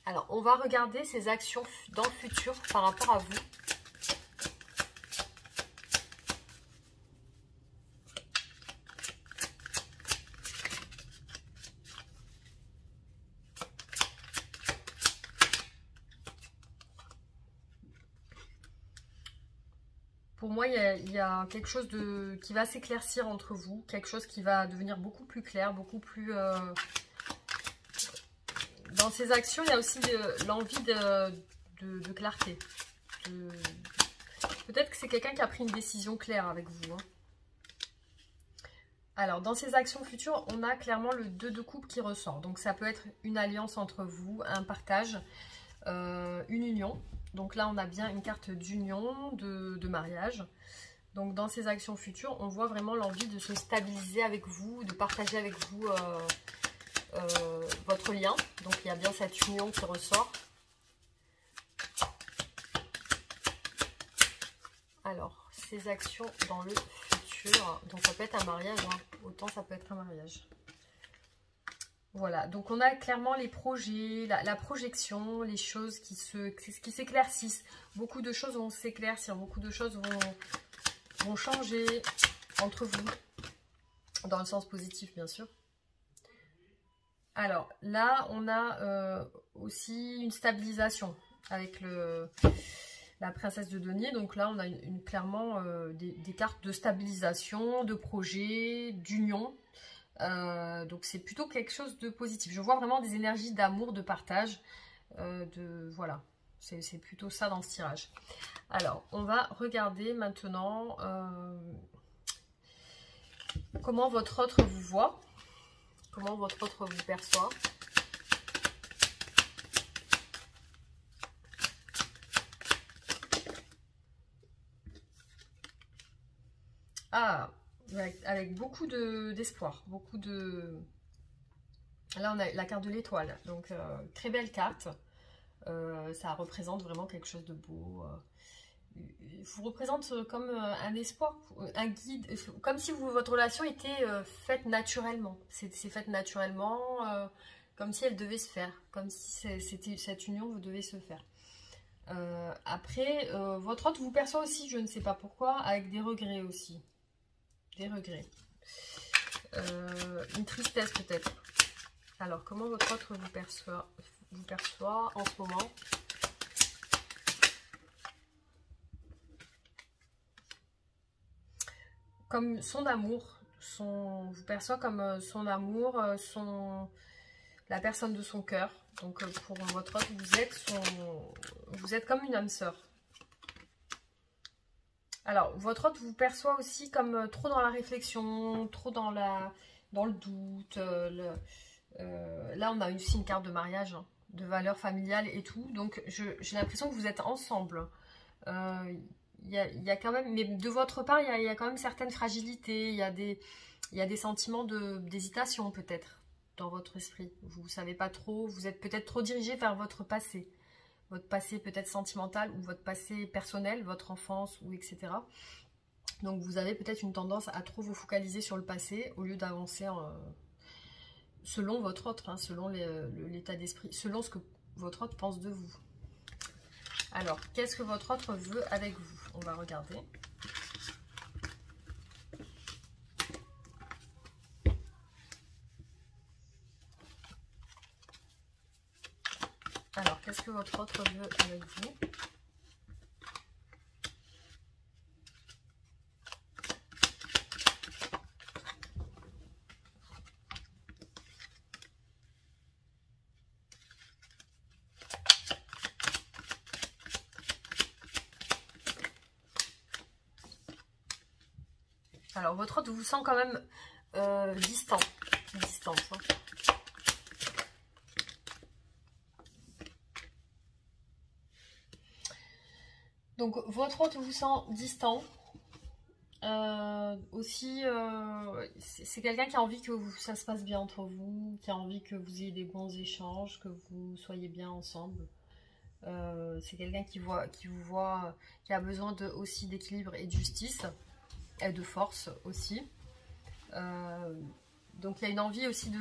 Alors, on va regarder ces actions dans le futur par rapport à vous. Pour moi, il y a quelque chose qui va s'éclaircir entre vous, quelque chose qui va devenir beaucoup plus clair, beaucoup plus... Dans ces actions, il y a aussi l'envie de clarté. Peut-être que c'est quelqu'un qui a pris une décision claire avec vous. Hein. Alors, dans ces actions futures, on a clairement le 2 de coupe qui ressort. Donc, ça peut être une alliance entre vous, un partage, une union. Donc là, on a bien une carte d'union, de mariage. Donc dans ces actions futures, on voit vraiment l'envie de se stabiliser avec vous, de partager avec vous votre lien. Donc il y a bien cette union qui ressort. Alors, ces actions dans le futur, donc ça peut être un mariage, hein. Autant ça peut être un mariage. Voilà, donc on a clairement les projets, la projection, les choses qui s'éclaircissent. Beaucoup de choses vont s'éclaircir, beaucoup de choses vont changer entre vous, dans le sens positif bien sûr. Alors là, on a aussi une stabilisation avec la princesse de denier. Donc là, on a clairement des cartes de stabilisation, de projet, d'union. Donc c'est plutôt quelque chose de positif. Je vois vraiment des énergies d'amour, de partage, voilà, c'est plutôt ça dans ce tirage. Alors on va regarder maintenant comment votre autre vous voit, comment votre autre vous perçoit. Ah, avec beaucoup d'espoir, beaucoup de... Là, on a la carte de l'étoile, donc très belle carte. Ça représente vraiment quelque chose de beau. Vous représente comme un espoir, un guide, comme si votre relation était faite naturellement. C'est faite naturellement, comme si elle devait se faire, comme si cette union vous devait se faire. Après, votre hôte vous perçoit aussi, je ne sais pas pourquoi, avec des regrets aussi. Des regrets. Une tristesse peut-être. Alors, comment votre hôte vous perçoit en ce moment? Comme son amour, vous perçoit comme son amour, la personne de son cœur. Donc pour votre hôte, vous êtes comme une âme sœur. Alors, votre hôte vous perçoit aussi comme trop dans la réflexion, trop dans le doute. Là, on a aussi une carte de mariage, hein, de valeur familiale et tout. Donc, j'ai l'impression que vous êtes ensemble. Il y a quand même, mais de votre part, il y a quand même certaines fragilités. Il y a des sentiments d'hésitation peut-être dans votre esprit. Vous ne savez pas trop, vous êtes peut-être trop dirigé vers votre passé. Votre passé peut-être sentimental ou votre passé personnel, votre enfance ou etc. Donc vous avez peut-être une tendance à trop vous focaliser sur le passé au lieu d'avancer selon votre autre, hein, selon l'état d'esprit, selon ce que votre autre pense de vous. Alors, qu'est-ce que votre autre veut avec vous? On va regarder. Alors, qu'est-ce que votre autre veut avec vous? Alors, votre autre vous sent quand même distant. Distance. Hein. Donc, votre autre vous sent distant. Aussi, c'est quelqu'un qui a envie que ça se passe bien entre vous, qui a envie que vous ayez des bons échanges, que vous soyez bien ensemble. C'est quelqu'un qui vous voit, qui a besoin aussi d'équilibre et de justice, et de force aussi. Donc il y a une envie aussi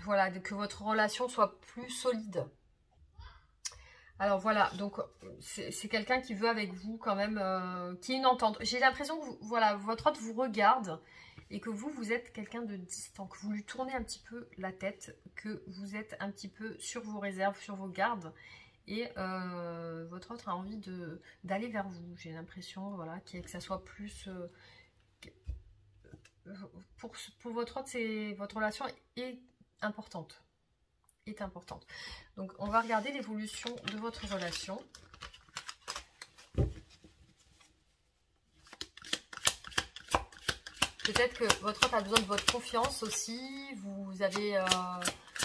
voilà, que votre relation soit plus solide. Alors voilà, donc c'est quelqu'un qui veut avec vous quand même, qui est une entente. J'ai l'impression que voilà, votre autre vous regarde et que vous êtes quelqu'un de distant, que vous lui tournez un petit peu la tête, que vous êtes un petit peu sur vos réserves, sur vos gardes. Et votre autre a envie d'aller vers vous. J'ai l'impression, voilà, que ça soit plus... pour votre autre, votre relation est importante. Donc, on va regarder l'évolution de votre relation. Peut-être que votre autre a besoin de votre confiance aussi. Vous avez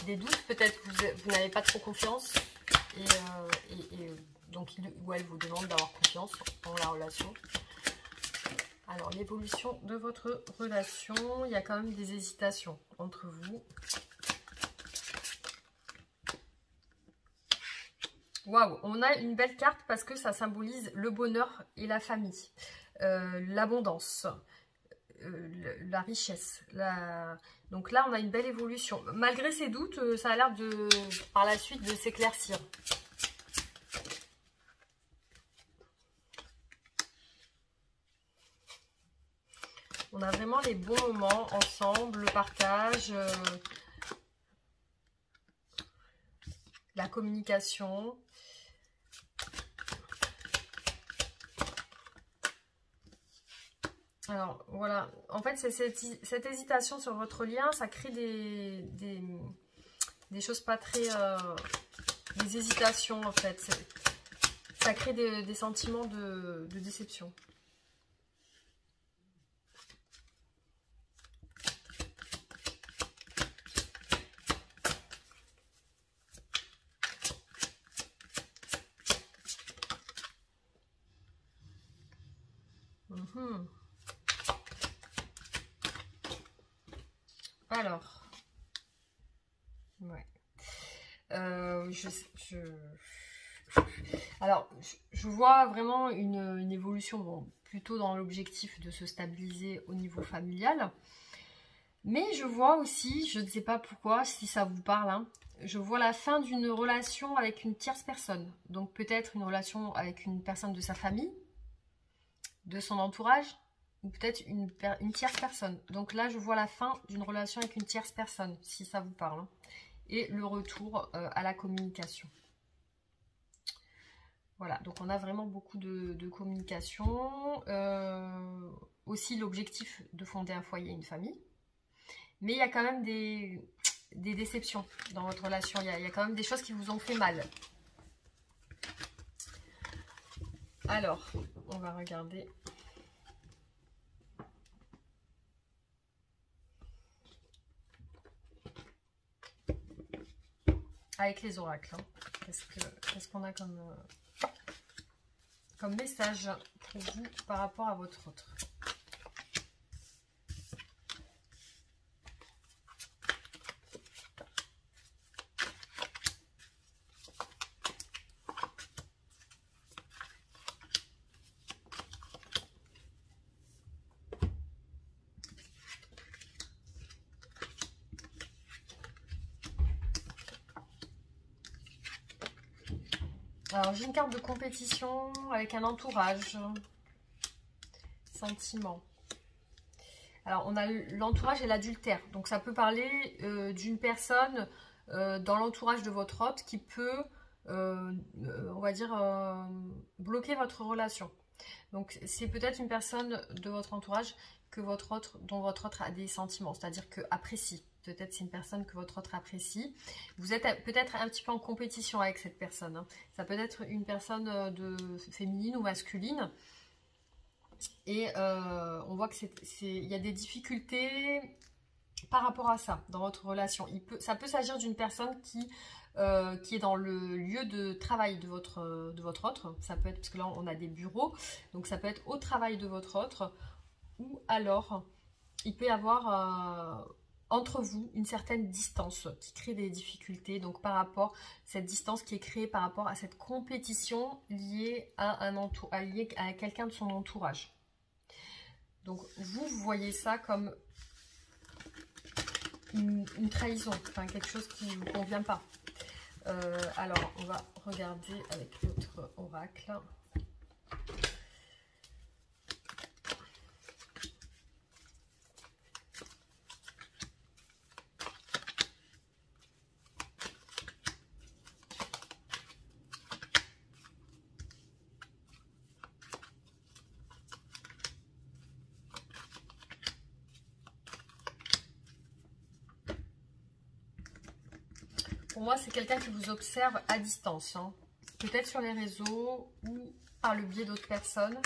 des doutes, peut-être que vous n'avez pas trop confiance. Et donc, il ou elle vous demande d'avoir confiance en la relation. Alors, l'évolution de votre relation, il y a quand même des hésitations entre vous. Waouh, on a une belle carte parce que ça symbolise le bonheur et la famille, l'abondance, la richesse. Donc là, on a une belle évolution. Malgré ces doutes, ça a l'air par la suite de s'éclaircir. On a vraiment les bons moments ensemble, le partage, la communication. Alors, voilà. En fait, c'est cette hésitation sur votre lien, ça crée des choses pas très... des hésitations, en fait. Ça crée des sentiments de déception. Alors, je vois vraiment une évolution, bon, plutôt dans l'objectif de se stabiliser au niveau familial. Mais je vois aussi, je ne sais pas pourquoi, si ça vous parle, hein, je vois la fin d'une relation avec une tierce personne. Donc peut-être une relation avec une personne de sa famille, de son entourage, ou peut-être une tierce personne. Donc là, je vois la fin d'une relation avec une tierce personne, si ça vous parle. Hein, et le retour à la communication. Voilà, donc on a vraiment beaucoup de communication. Aussi l'objectif de fonder un foyer, une famille. Mais il y a quand même des déceptions dans votre relation. Il y a quand même des choses qui vous ont fait mal. Alors, on va regarder. Avec les oracles. Hein. Qu'est-ce qu'on a comme message pour vous par rapport à votre autre? Alors, j'ai une carte de compétition avec un entourage. Sentiment. Alors, on a l'entourage et l'adultère. Donc, ça peut parler d'une personne dans l'entourage de votre hôte qui peut, on va dire, bloquer votre relation. Donc, c'est peut-être une personne de votre entourage dont votre autre a des sentiments, c'est-à-dire que apprécie. Peut-être c'est une personne que votre autre apprécie. Vous êtes peut-être un petit peu en compétition avec cette personne. Hein. Ça peut être une personne féminine ou masculine. Et on voit qu'il y a des difficultés par rapport à ça dans votre relation. Ça peut s'agir d'une personne qui est dans le lieu de travail de votre autre. Ça peut être, parce que là on a des bureaux, donc ça peut être au travail de votre autre, ou alors il peut y avoir entre vous une certaine distance qui crée des difficultés. Donc par rapport, cette distance qui est créée par rapport à cette compétition liée à quelqu'un de son entourage. Donc vous voyez ça comme une trahison, enfin quelque chose qui ne vous convient pas. Alors on va regarder avec l'autre oracle. Pour moi, c'est quelqu'un qui vous observe à distance. Hein. Peut-être sur les réseaux ou par le biais d'autres personnes.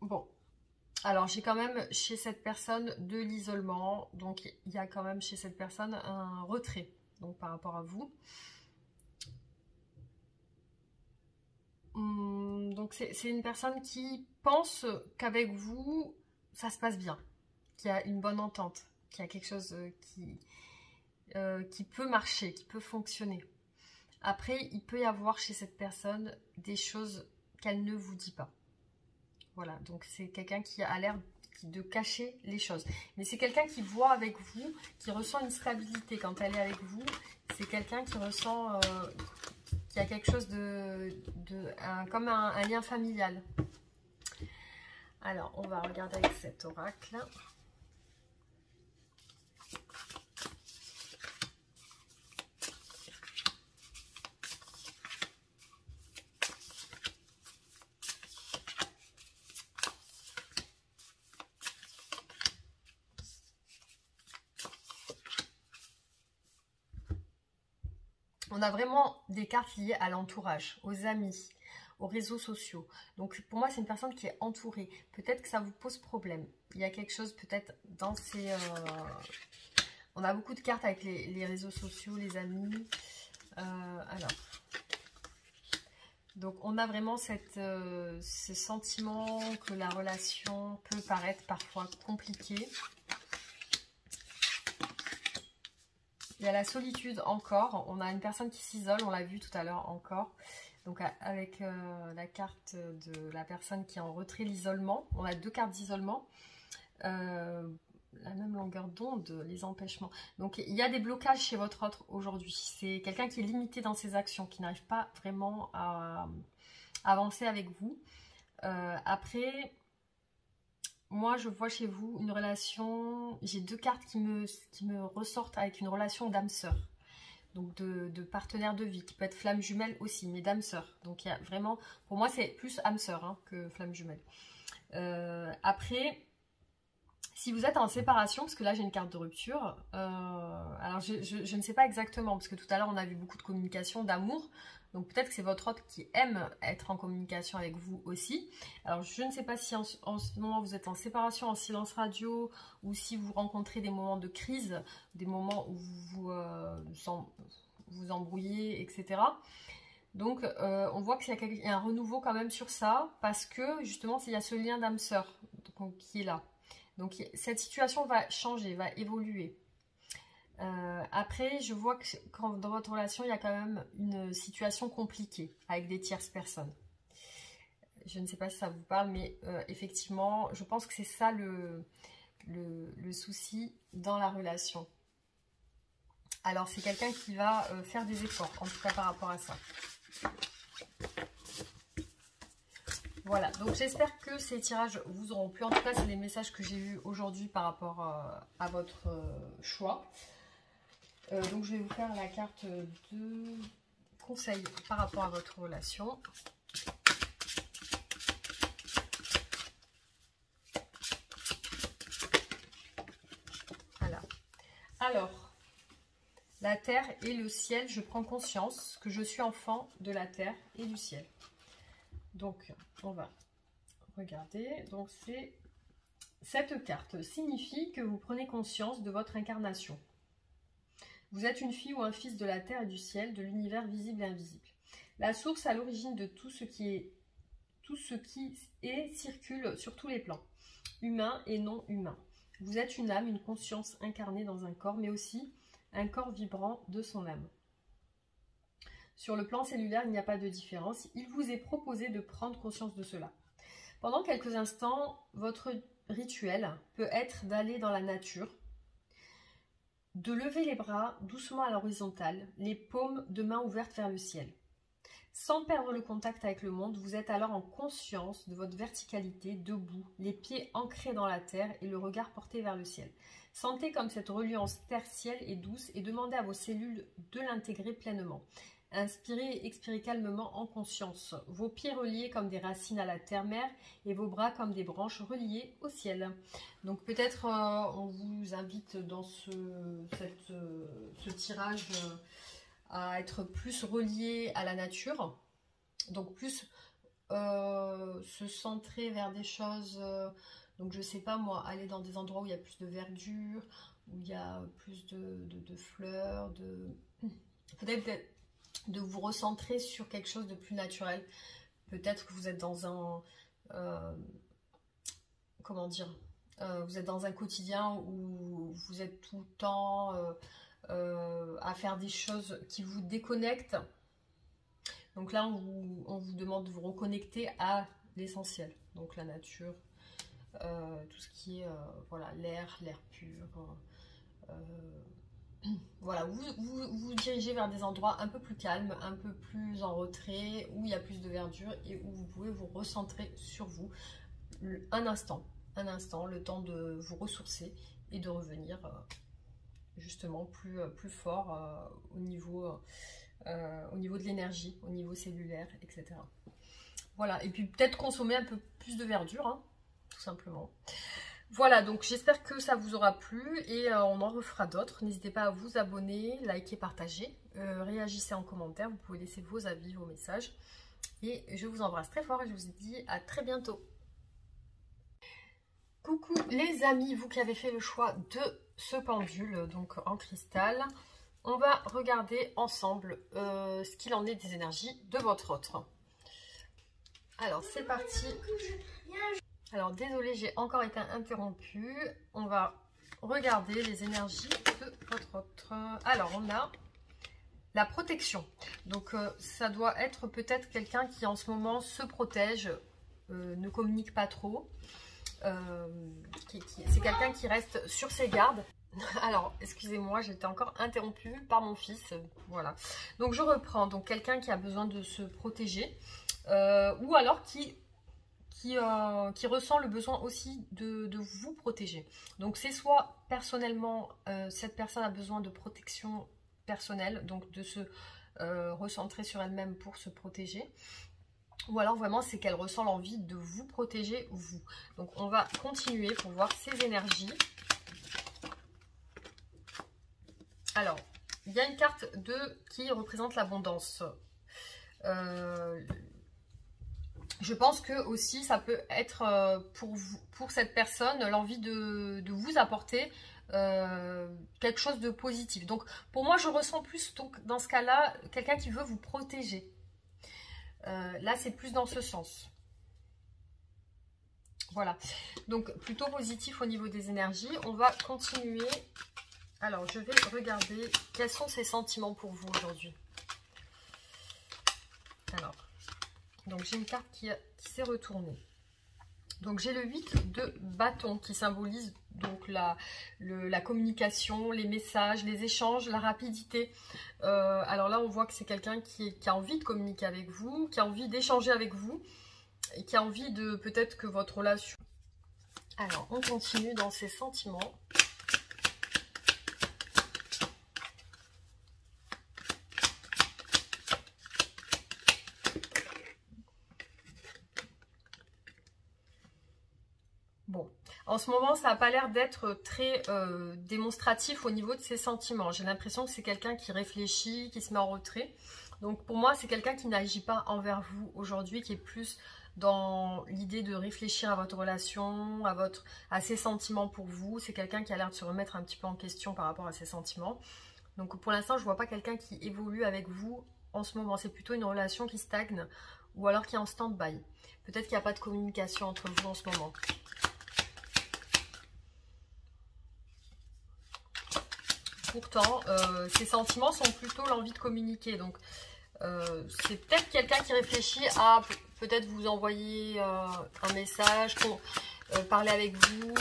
Bon. Alors, j'ai quand même chez cette personne de l'isolement. Donc, il y a quand même chez cette personne un retrait. Donc, par rapport à vous. Donc, c'est une personne qui pense qu'avec vous, ça se passe bien. Qu'il y a une bonne entente. Qu'il y a quelque chose qui peut marcher, qui peut fonctionner. Après, il peut y avoir chez cette personne des choses qu'elle ne vous dit pas. Voilà, donc c'est quelqu'un qui a l'air de cacher les choses. Mais c'est quelqu'un qui voit avec vous, qui ressent une stabilité quand elle est avec vous. C'est quelqu'un qui ressent qu'il y a quelque chose comme un lien familial. Alors, on va regarder avec cet oracle. On a vraiment des cartes liées à l'entourage, aux amis, aux réseaux sociaux. Donc pour moi, c'est une personne qui est entourée. Peut-être que ça vous pose problème. Il y a quelque chose peut-être dans On a beaucoup de cartes avec les réseaux sociaux, les amis. Alors, donc on a vraiment ce sentiment que la relation peut paraître parfois compliquée. Il y a la solitude encore. On a une personne qui s'isole, on l'a vu tout à l'heure encore. Donc avec la carte de la personne qui est en retrait, l'isolement. On a 2 cartes d'isolement. La même longueur d'onde, les empêchements. Donc il y a des blocages chez votre autre aujourd'hui. C'est quelqu'un qui est limité dans ses actions, qui n'arrive pas vraiment à avancer avec vous. Après, moi je vois chez vous une relation, j'ai 2 cartes qui me ressortent avec une relation d'âme-sœur. Donc de partenaire de vie, qui peut être flamme jumelle aussi, mais d'âme-sœur. Donc il y a vraiment, pour moi c'est plus âme-sœur hein, que flamme jumelle. Après, si vous êtes en séparation, parce que là j'ai une carte de rupture, alors je ne sais pas exactement, parce que tout à l'heure on a vu beaucoup de communication, d'amour, donc peut-être que c'est votre autre qui aime être en communication avec vous aussi. Alors je ne sais pas si en ce moment vous êtes en séparation, en silence radio, ou si vous rencontrez des moments de crise, des moments où vous vous embrouillez, etc. Donc on voit qu'il y a un renouveau quand même sur ça, parce que justement il y a ce lien d'âme-sœur qui est là. Donc cette situation va changer, va évoluer. Après, je vois que dans votre relation, il y a quand même une situation compliquée avec des tierces personnes. Je ne sais pas si ça vous parle, mais effectivement, je pense que c'est ça le souci dans la relation. Alors, c'est quelqu'un qui va faire des efforts, en tout cas par rapport à ça. Voilà, donc j'espère que ces tirages vous auront plu. En tout cas, c'est les messages que j'ai eus aujourd'hui par rapport à votre choix. Donc je vais vous faire la carte de conseil par rapport à votre relation. Voilà. Alors, la terre et le ciel, je prends conscience que je suis enfant de la terre et du ciel. Donc, on va regarder. Donc, cette carte signifie que vous prenez conscience de votre incarnation. Vous êtes une fille ou un fils de la terre et du ciel, de l'univers visible et invisible. La source à l'origine de tout ce qui est circule sur tous les plans, humains et non humains. Vous êtes une âme, une conscience incarnée dans un corps, mais aussi un corps vibrant de son âme. Sur le plan cellulaire, il n'y a pas de différence. Il vous est proposé de prendre conscience de cela. Pendant quelques instants, votre rituel peut être d'aller dans la nature, de lever les bras doucement à l'horizontale, les paumes de main ouvertes vers le ciel. Sans perdre le contact avec le monde, vous êtes alors en conscience de votre verticalité, debout, les pieds ancrés dans la terre et le regard porté vers le ciel. Sentez comme cette reliance terre-ciel est douce et demandez à vos cellules de l'intégrer pleinement. Inspirez et expirez calmement en conscience, vos pieds reliés comme des racines à la terre-mère et vos bras comme des branches reliées au ciel. Donc peut-être on vous invite dans ce tirage à être plus relié à la nature, donc plus se centrer vers des choses, donc je sais pas moi, aller dans des endroits où il y a plus de verdure, où il y a plus de fleurs, peut-être de vous recentrer sur quelque chose de plus naturel. Peut-être que vous êtes dans un vous êtes dans un quotidien où vous êtes tout le temps à faire des choses qui vous déconnectent. Donc là on vous demande de vous reconnecter à l'essentiel, donc la nature, tout ce qui est voilà, l'air pur, voilà, vous dirigez vers des endroits un peu plus calmes, un peu plus en retrait, où il y a plus de verdure et où vous pouvez vous recentrer sur vous un instant, le temps de vous ressourcer et de revenir justement plus fort au niveau de l'énergie, au niveau cellulaire, etc. Voilà, et puis peut-être consommer un peu plus de verdure, hein, tout simplement. Voilà, donc j'espère que ça vous aura plu et on en refera d'autres. N'hésitez pas à vous abonner, liker, partager, réagissez en commentaire, vous pouvez laisser vos avis, vos messages. Et je vous embrasse très fort et je vous dis à très bientôt. Coucou les amis, vous qui avez fait le choix de ce pendule, donc en cristal. On va regarder ensemble ce qu'il en est des énergies de votre autre. Alors, c'est parti. Alors, désolée, j'ai encore été interrompue. On va regarder les énergies de votre autre. Alors, on a la protection. Donc, ça doit être peut-être quelqu'un qui, en ce moment, se protège, ne communique pas trop. C'est quelqu'un qui reste sur ses gardes. Alors, excusez-moi, j'étais encore interrompue par mon fils. Voilà. Donc, je reprends. Donc, quelqu'un qui a besoin de se protéger. Ou alors qui ressent le besoin aussi de vous protéger. Donc c'est soit personnellement, cette personne a besoin de protection personnelle, donc de se recentrer sur elle-même pour se protéger, ou alors vraiment c'est qu'elle ressent l'envie de vous protéger vous. Donc on va continuer pour voir ces énergies. Alors, il y a une carte qui représente l'abondance. Je pense que aussi ça peut être pour cette personne l'envie de vous apporter quelque chose de positif. Donc pour moi je ressens plus donc, dans ce cas-là quelqu'un qui veut vous protéger. Là c'est plus dans ce sens. Voilà. Donc plutôt positif au niveau des énergies. On va continuer. Alors je vais regarder quels sont ces sentiments pour vous aujourd'hui. Alors. Donc j'ai une carte qui s'est retournée. Donc j'ai le 8 de bâton qui symbolise donc la communication, les messages, les échanges, la rapidité. Alors là on voit que c'est quelqu'un qui a envie de communiquer avec vous, qui a envie d'échanger avec vous, et qui a envie de peut-être que votre relation... Alors on continue dans ces sentiments. Bon, en ce moment, ça n'a pas l'air d'être très démonstratif au niveau de ses sentiments. J'ai l'impression que c'est quelqu'un qui réfléchit, qui se met en retrait. Donc pour moi, c'est quelqu'un qui n'agit pas envers vous aujourd'hui, qui est plus dans l'idée de réfléchir à votre relation, à ses sentiments pour vous. C'est quelqu'un qui a l'air de se remettre un petit peu en question par rapport à ses sentiments. Donc pour l'instant, je ne vois pas quelqu'un qui évolue avec vous en ce moment. C'est plutôt une relation qui stagne ou alors qui est en stand-by. Peut-être qu'il n'y a pas de communication entre vous en ce moment. Pourtant, ces sentiments sont plutôt l'envie de communiquer. Donc, c'est peut-être quelqu'un qui réfléchit à peut-être vous envoyer un message, parler avec vous,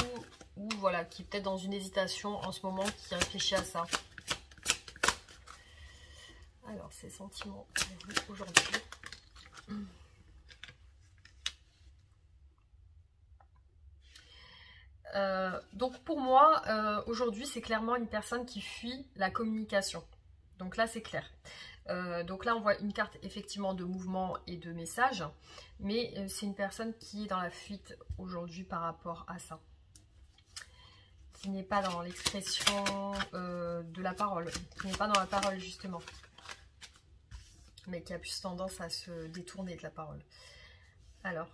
ou voilà, qui est peut-être dans une hésitation en ce moment, qui réfléchit à ça. Alors, ces sentiments pour vous aujourd'hui. Donc pour moi, aujourd'hui, c'est clairement une personne qui fuit la communication. Donc là, c'est clair. Donc là, on voit une carte effectivement de mouvement et de message. Mais c'est une personne qui est dans la fuite aujourd'hui par rapport à ça. Qui n'est pas dans l'expression de la parole. Qui n'est pas dans la parole justement. Mais qui a plus tendance à se détourner de la parole. Alors,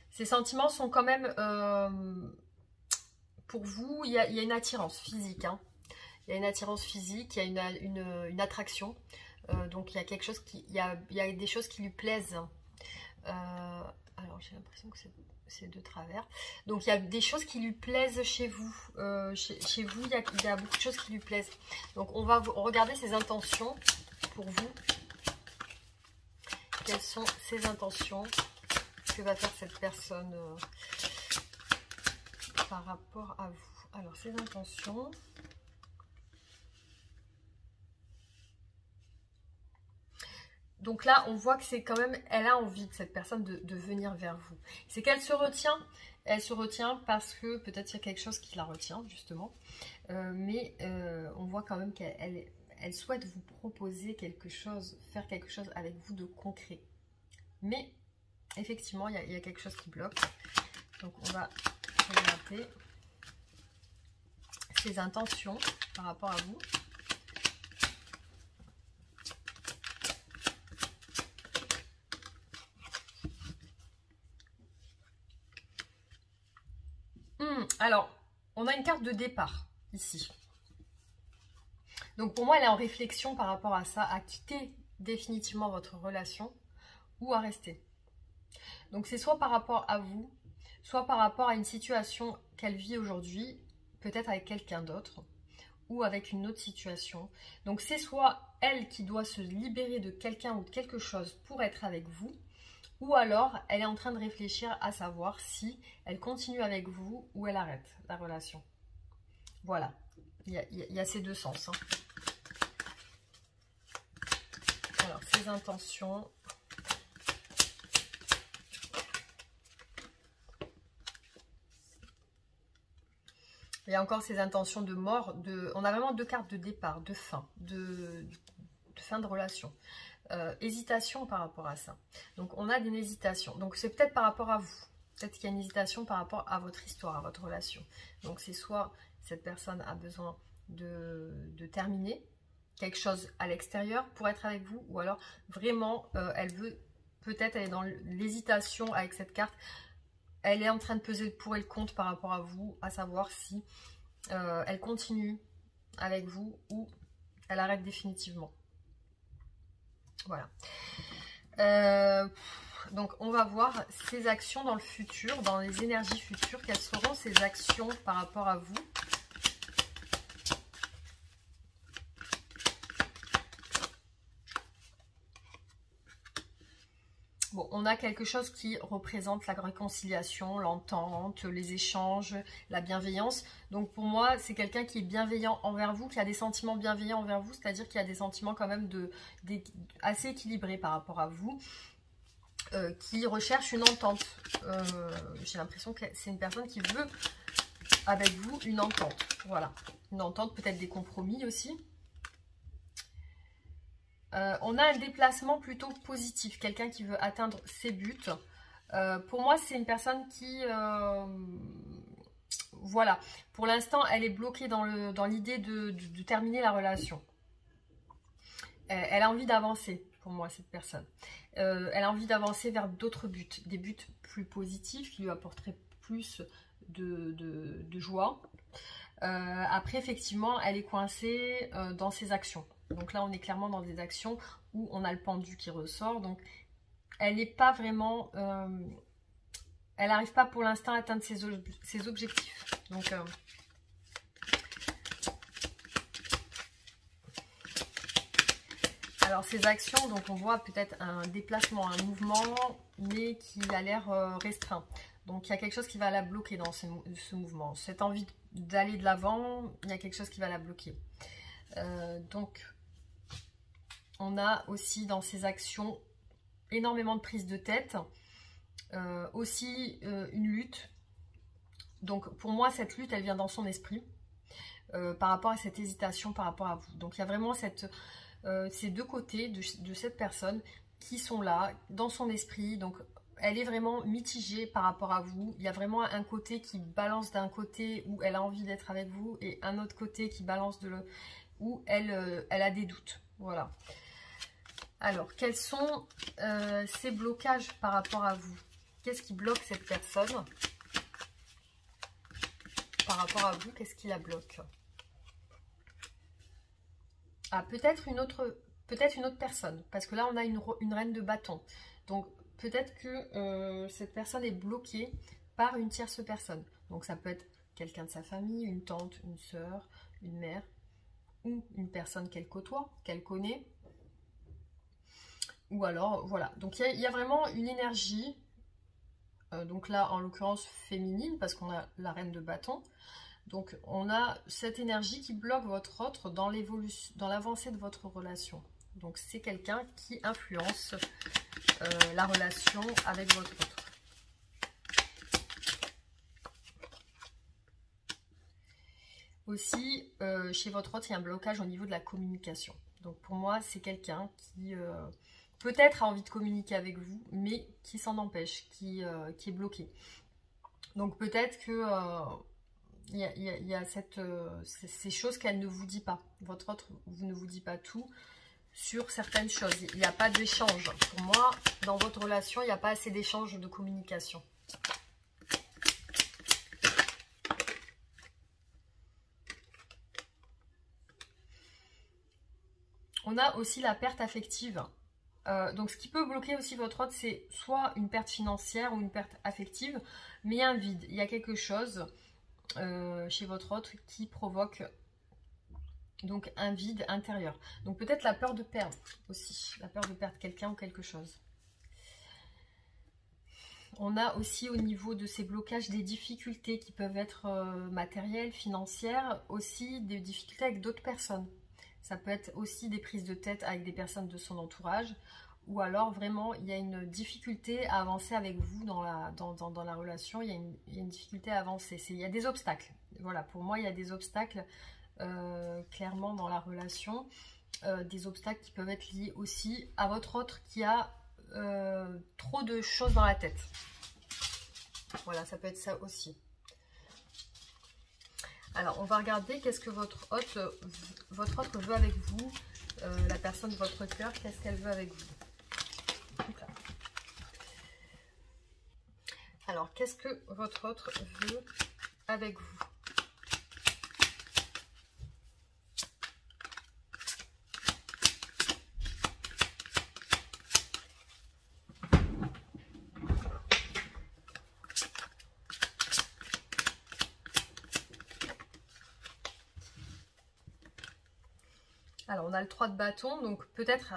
ces sentiments sont quand même... pour vous, il y a une attirance physique. Hein. Il y a une attirance physique, il y a une attraction. Donc il y a quelque chose il y a des choses qui lui plaisent. Alors j'ai l'impression que c'est de travers. Donc il y a des choses qui lui plaisent chez vous. Chez vous, il y a beaucoup de choses qui lui plaisent. Donc on va regarder ses intentions pour vous. Quelles sont ses intentions? Que va faire cette personne par rapport à vous? Alors ses intentions. Donc là, on voit que c'est quand même, elle a envie de cette personne de venir vers vous. C'est qu'elle se retient. Elle se retient parce que peut-être il y a quelque chose qui la retient, justement. Mais on voit quand même qu'elle souhaite vous proposer quelque chose, faire quelque chose avec vous de concret. Mais effectivement, il y a quelque chose qui bloque. Donc on va regarder ses intentions par rapport à vous. Alors, on a une carte de départ. ici. Donc pour moi, elle est en réflexion par rapport à ça, à quitter définitivement votre relation ou à rester. Donc c'est soit par rapport à vous, soit par rapport à une situation qu'elle vit aujourd'hui, peut-être avec quelqu'un d'autre, ou avec une autre situation. Donc c'est soit elle qui doit se libérer de quelqu'un ou de quelque chose pour être avec vous, ou alors elle est en train de réfléchir à savoir si elle continue avec vous ou elle arrête la relation. Voilà, il y a ces deux sens. Hein. Alors, ses intentions. Il y a encore ces intentions de mort. On a vraiment deux cartes de départ, de fin, de fin de relation. Hésitation par rapport à ça. Donc, on a une hésitation. Donc, c'est peut-être par rapport à vous. Peut-être qu'il y a une hésitation par rapport à votre histoire, à votre relation. Donc, c'est soit cette personne a besoin de terminer quelque chose à l'extérieur pour être avec vous, ou alors vraiment, elle veut, peut-être elle est dans l'hésitation avec cette carte. Elle est en train de peser le pour et le contre par rapport à vous, à savoir si elle continue avec vous ou elle arrête définitivement. Voilà. Donc, on va voir ses actions dans le futur, dans les énergies futures. Quelles seront ses actions par rapport à vous? Bon, on a quelque chose qui représente la réconciliation, l'entente, les échanges, la bienveillance. Donc pour moi, c'est quelqu'un qui est bienveillant envers vous, qui a des sentiments bienveillants envers vous, c'est-à-dire qu'il y a des sentiments quand même assez équilibrés par rapport à vous, qui recherche une entente. J'ai l'impression que c'est une personne qui veut avec vous une entente. Voilà, une entente, peut-être des compromis aussi. On a un déplacement plutôt positif, quelqu'un qui veut atteindre ses buts. Pour moi, c'est une personne qui... voilà, pour l'instant, elle est bloquée dans l'idée de terminer la relation. Elle a envie d'avancer, pour moi, cette personne. Elle a envie d'avancer vers d'autres buts, des buts plus positifs qui lui apporteraient plus de joie. Après, effectivement, elle est coincée dans ses actions. Donc là, on est clairement dans des actions où on a le pendu qui ressort. Donc, elle n'est pas vraiment... elle n'arrive pas pour l'instant à atteindre ses objectifs. Donc, alors, ces actions, donc on voit peut-être un déplacement, un mouvement, mais qui a l'air restreint. Donc, il y a quelque chose qui va la bloquer dans ce mouvement. Cette envie d'aller de l'avant, il y a quelque chose qui va la bloquer. Donc, on a aussi dans ces actions énormément de prise de tête, aussi une lutte. Donc pour moi, cette lutte, elle vient dans son esprit par rapport à cette hésitation par rapport à vous. Donc il y a vraiment ces deux côtés de cette personne qui sont là dans son esprit. Donc elle est vraiment mitigée par rapport à vous. Il y a vraiment un côté qui balance d'un côté où elle a envie d'être avec vous et un autre côté qui balance où elle a des doutes. Voilà. Alors, quels sont ces blocages par rapport à vous? Qu'est-ce qui bloque cette personne par rapport à vous? Qu'est-ce qui la bloque? Ah, peut-être une autre personne. Parce que là, on a une reine de bâton. Donc, peut-être que cette personne est bloquée par une tierce personne. Donc, ça peut être quelqu'un de sa famille, une tante, une sœur, une mère, ou une personne qu'elle côtoie, qu'elle connaît. Ou alors, voilà. Donc, il y a vraiment une énergie, donc là, en l'occurrence, féminine, parce qu'on a la reine de bâton. Donc, on a cette énergie qui bloque votre autre dans l'avancée de votre relation. Donc, c'est quelqu'un qui influence la relation avec votre autre. Aussi, chez votre autre, il y a un blocage au niveau de la communication. Donc, pour moi, c'est quelqu'un qui... peut-être a envie de communiquer avec vous, mais qui s'en empêche, qui est bloqué. Donc peut-être que il y a ces choses qu'elle ne vous dit pas. Votre autre vous ne vous dit pas tout sur certaines choses. Il n'y a pas d'échange. Pour moi, dans votre relation, il n'y a pas assez d'échange de communication. On a aussi la perte affective. Donc ce qui peut bloquer aussi votre autre, c'est soit une perte financière ou une perte affective, mais il y a un vide, il y a quelque chose chez votre autre qui provoque donc un vide intérieur. Donc peut-être la peur de perdre aussi, la peur de perdre quelqu'un ou quelque chose. On a aussi au niveau de ces blocages des difficultés qui peuvent être matérielles, financières, aussi des difficultés avec d'autres personnes. Ça peut être aussi des prises de tête avec des personnes de son entourage, ou alors vraiment il y a une difficulté à avancer avec vous dans la relation, il y a une difficulté à avancer, il y a des obstacles. Voilà, pour moi il y a des obstacles clairement dans la relation, des obstacles qui peuvent être liés aussi à votre autre qui a trop de choses dans la tête. Voilà, ça peut être ça aussi. Alors, on va regarder qu'est-ce que votre autre veut avec vous, la personne de votre cœur, qu'est-ce qu'elle veut avec vous. Alors, qu'est-ce que votre autre veut avec vous? Alors, on a le 3 de bâton, donc peut-être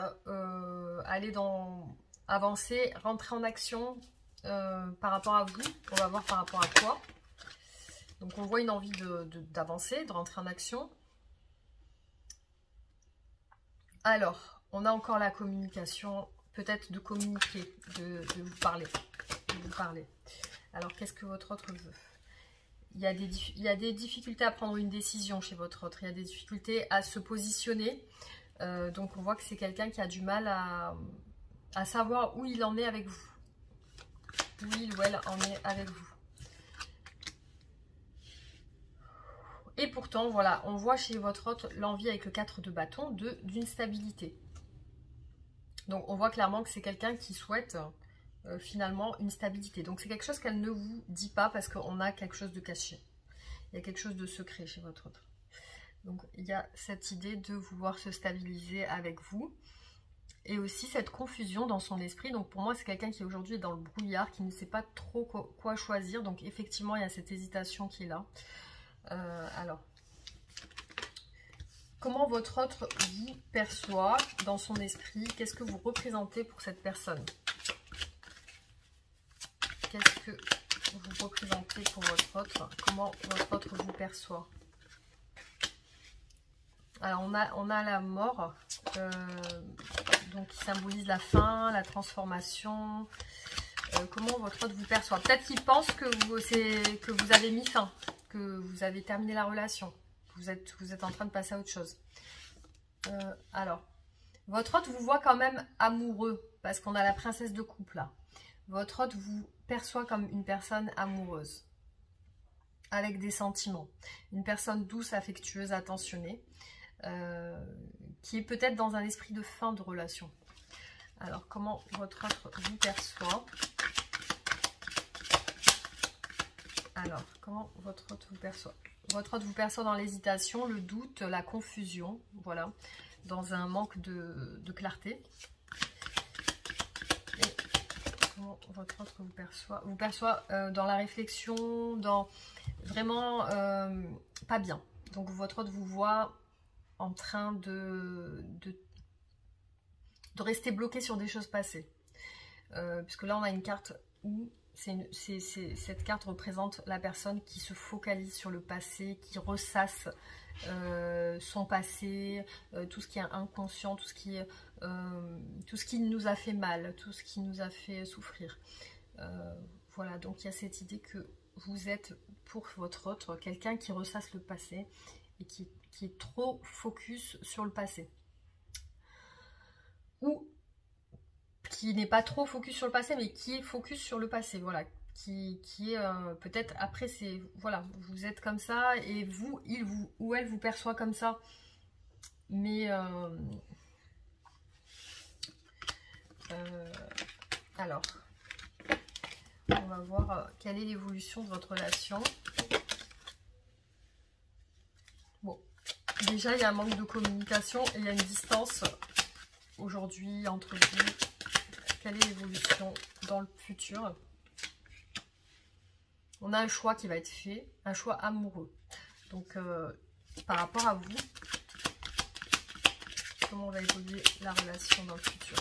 avancer, rentrer en action par rapport à vous. On va voir par rapport à quoi. Donc, on voit une envie d'avancer, de rentrer en action. Alors, on a encore la communication, peut-être de communiquer, de vous parler. Alors, qu'est-ce que votre autre veut? Il y a des difficultés à prendre une décision chez votre autre. Il y a des difficultés à se positionner. Donc, on voit que c'est quelqu'un qui a du mal à savoir où il en est avec vous. Où il ou elle en est avec vous. Et pourtant, voilà, on voit chez votre autre l'envie avec le 4 de bâton d'une stabilité. Donc, on voit clairement que c'est quelqu'un qui souhaite finalement une stabilité. Donc, c'est quelque chose qu'elle ne vous dit pas parce qu'on a quelque chose de caché. Il y a quelque chose de secret chez votre autre. Donc, il y a cette idée de vouloir se stabiliser avec vous. Et aussi cette confusion dans son esprit. Donc, pour moi, c'est quelqu'un qui aujourd'hui est dans le brouillard, qui ne sait pas trop quoi choisir. Donc, effectivement, il y a cette hésitation qui est là. Alors, comment votre autre vous perçoit dans son esprit? Qu'est-ce que vous représentez pour cette personne? Qu'est-ce que vous représentez pour votre autre? Comment votre autre vous perçoit? Alors, on a la mort, donc qui symbolise la fin, la transformation. Comment votre autre vous perçoit? Peut-être qu'il pense que vous avez mis fin, que vous avez terminé la relation, que vous êtes en train de passer à autre chose. Alors, votre autre vous voit quand même amoureux, parce qu'on a la princesse de coupe là. Votre autre vous perçoit comme une personne amoureuse, avec des sentiments. Une personne douce, affectueuse, attentionnée, qui est peut-être dans un esprit de fin de relation. Alors, comment votre autre vous perçoit? Alors, comment votre autre vous perçoit? Votre autre vous perçoit dans l'hésitation, le doute, la confusion, voilà, dans un manque de clarté. Et comment votre autre vous perçoit? Vous perçoit dans la réflexion, dans vraiment pas bien. Donc, votre autre vous voit en train de rester bloqué sur des choses passées. Puisque là, on a une carte où cette carte représente la personne qui se focalise sur le passé, qui ressasse son passé, tout ce qui est inconscient, tout ce qui nous a fait mal, tout ce qui nous a fait souffrir. Voilà, donc il y a cette idée que vous êtes, pour votre autre, quelqu'un qui ressasse le passé et qui est trop focus sur le passé. Ou qui n'est pas trop focus sur le passé, mais qui est focus sur le passé, voilà. Qui est peut-être, après, c'est, voilà, vous êtes comme ça, et vous, il vous, ou elle vous perçoit comme ça. Mais, alors, on va voir quelle est l'évolution de votre relation. Bon, Déjà, il y a un manque de communication et il y a une distance aujourd'hui entre vous. Quelle est l'évolution dans le futur? On a un choix qui va être fait, un choix amoureux. Donc, par rapport à vous, comment va évoluer la relation dans le futur?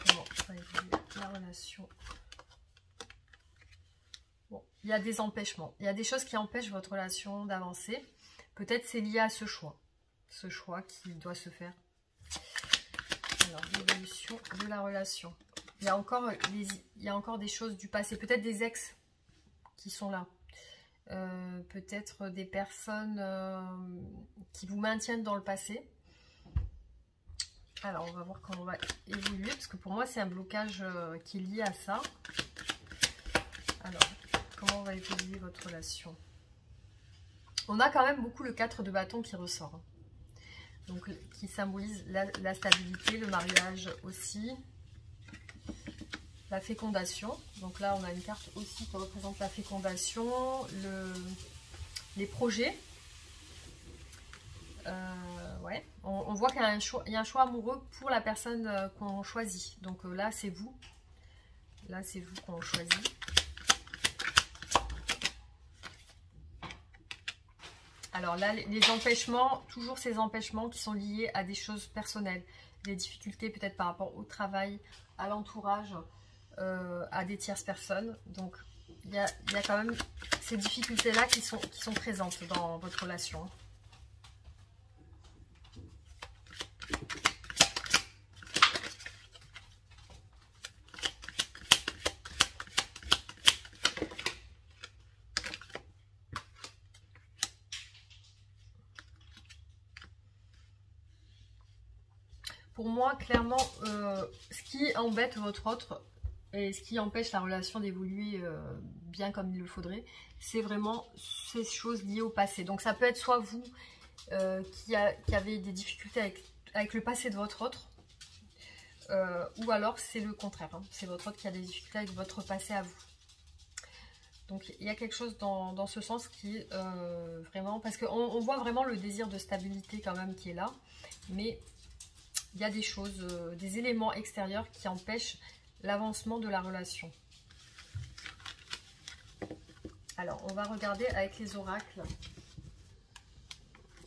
Comment va évoluer la relation? Bon, il y a des empêchements. Il y a des choses qui empêchent votre relation d'avancer. Peut-être c'est lié à ce choix qui doit se faire. Alors, l'évolution de la relation. Il y a encore des choses du passé. Peut-être des ex qui sont là. Peut-être des personnes qui vous maintiennent dans le passé. Alors, on va voir comment on va évoluer. Parce que pour moi, c'est un blocage qui est lié à ça. Alors, comment va évoluer votre relation? On a quand même beaucoup le 4 de bâton qui ressort. Donc, qui symbolise la stabilité, le mariage aussi. La fécondation. Donc là, on a une carte aussi qui représente la fécondation, les projets. Ouais. On voit qu'il y a un choix amoureux pour la personne qu'on choisit. Donc là, c'est vous. Là, c'est vous qu'on choisit. Alors là, les empêchements, toujours ces empêchements qui sont liés à des choses personnelles. Des difficultés peut-être par rapport au travail, à l'entourage, à des tierces personnes. Donc, il y a quand même ces difficultés-là qui sont présentes dans votre relation. Pour moi, clairement, ce qui embête votre autre et ce qui empêche la relation d'évoluer bien comme il le faudrait, c'est vraiment ces choses liées au passé. Donc ça peut être soit vous qui avez des difficultés avec le passé de votre autre, ou alors c'est le contraire, hein. C'est votre autre qui a des difficultés avec votre passé à vous. Donc il y a quelque chose dans ce sens qui est vraiment... Parce qu'on voit vraiment le désir de stabilité quand même qui est là, mais... il y a des choses, des éléments extérieurs qui empêchent l'avancement de la relation. Alors, on va regarder avec les oracles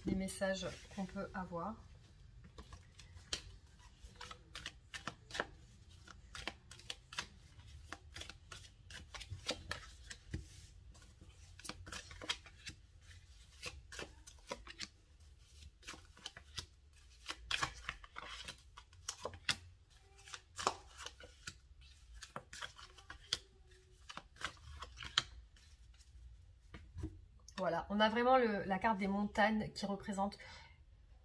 les messages qu'on peut avoir. Voilà, on a vraiment la carte des montagnes qui représente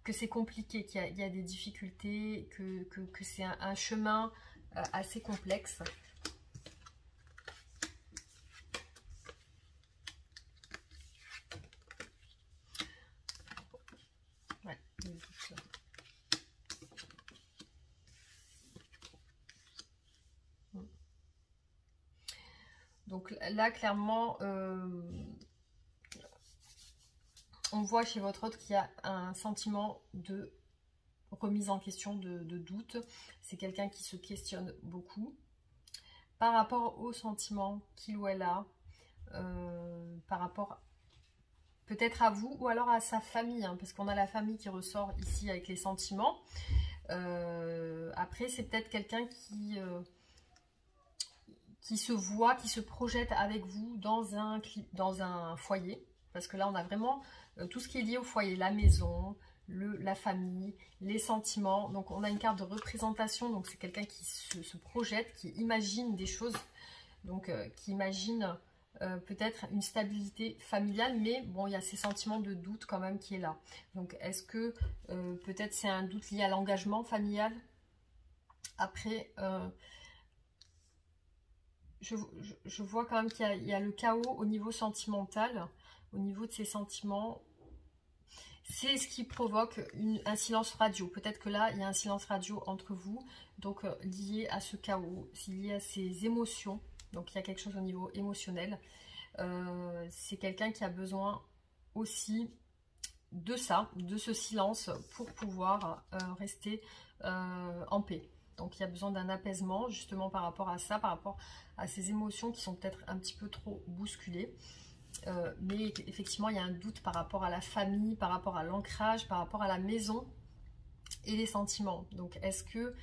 que c'est compliqué, qu'il y a des difficultés, que c'est un chemin assez complexe. Ouais, donc là, clairement... on voit chez votre autre qu'il y a un sentiment de remise en question, de doute. C'est quelqu'un qui se questionne beaucoup par rapport aux sentiments qu'il ou elle a, par rapport peut-être à vous ou alors à sa famille, hein, parce qu'on a la famille qui ressort ici avec les sentiments. Après, c'est peut-être quelqu'un qui se voit, qui se projette avec vous dans un foyer. Parce que là, on a vraiment tout ce qui est lié au foyer, la maison, la famille, les sentiments. Donc, on a une carte de représentation. Donc, c'est quelqu'un qui se projette, qui imagine des choses. Donc, qui imagine peut-être une stabilité familiale. Mais bon, il y a ces sentiments de doute quand même qui est là. Donc, est-ce que peut-être c'est un doute lié à l'engagement familial? Après... je vois quand même qu'il y a le chaos au niveau sentimental, au niveau de ses sentiments. C'est ce qui provoque un silence radio. Peut-être que là, il y a un silence radio entre vous, donc lié à ce chaos, lié à ses émotions. Donc il y a quelque chose au niveau émotionnel. C'est quelqu'un qui a besoin aussi de ça, de ce silence pour pouvoir rester en paix. Donc il y a besoin d'un apaisement justement par rapport à ça, par rapport à ces émotions qui sont peut-être un petit peu trop bousculées. Mais effectivement il y a un doute par rapport à la famille, par rapport à l'ancrage, par rapport à la maison et les sentiments. Donc est-ce que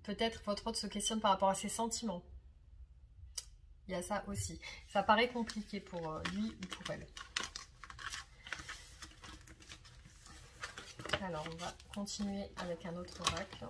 peut-être votre hôte se questionne par rapport à ses sentiments? Il y a ça aussi. Ça paraît compliqué pour lui ou pour elle. Alors, on va continuer avec un autre oracle.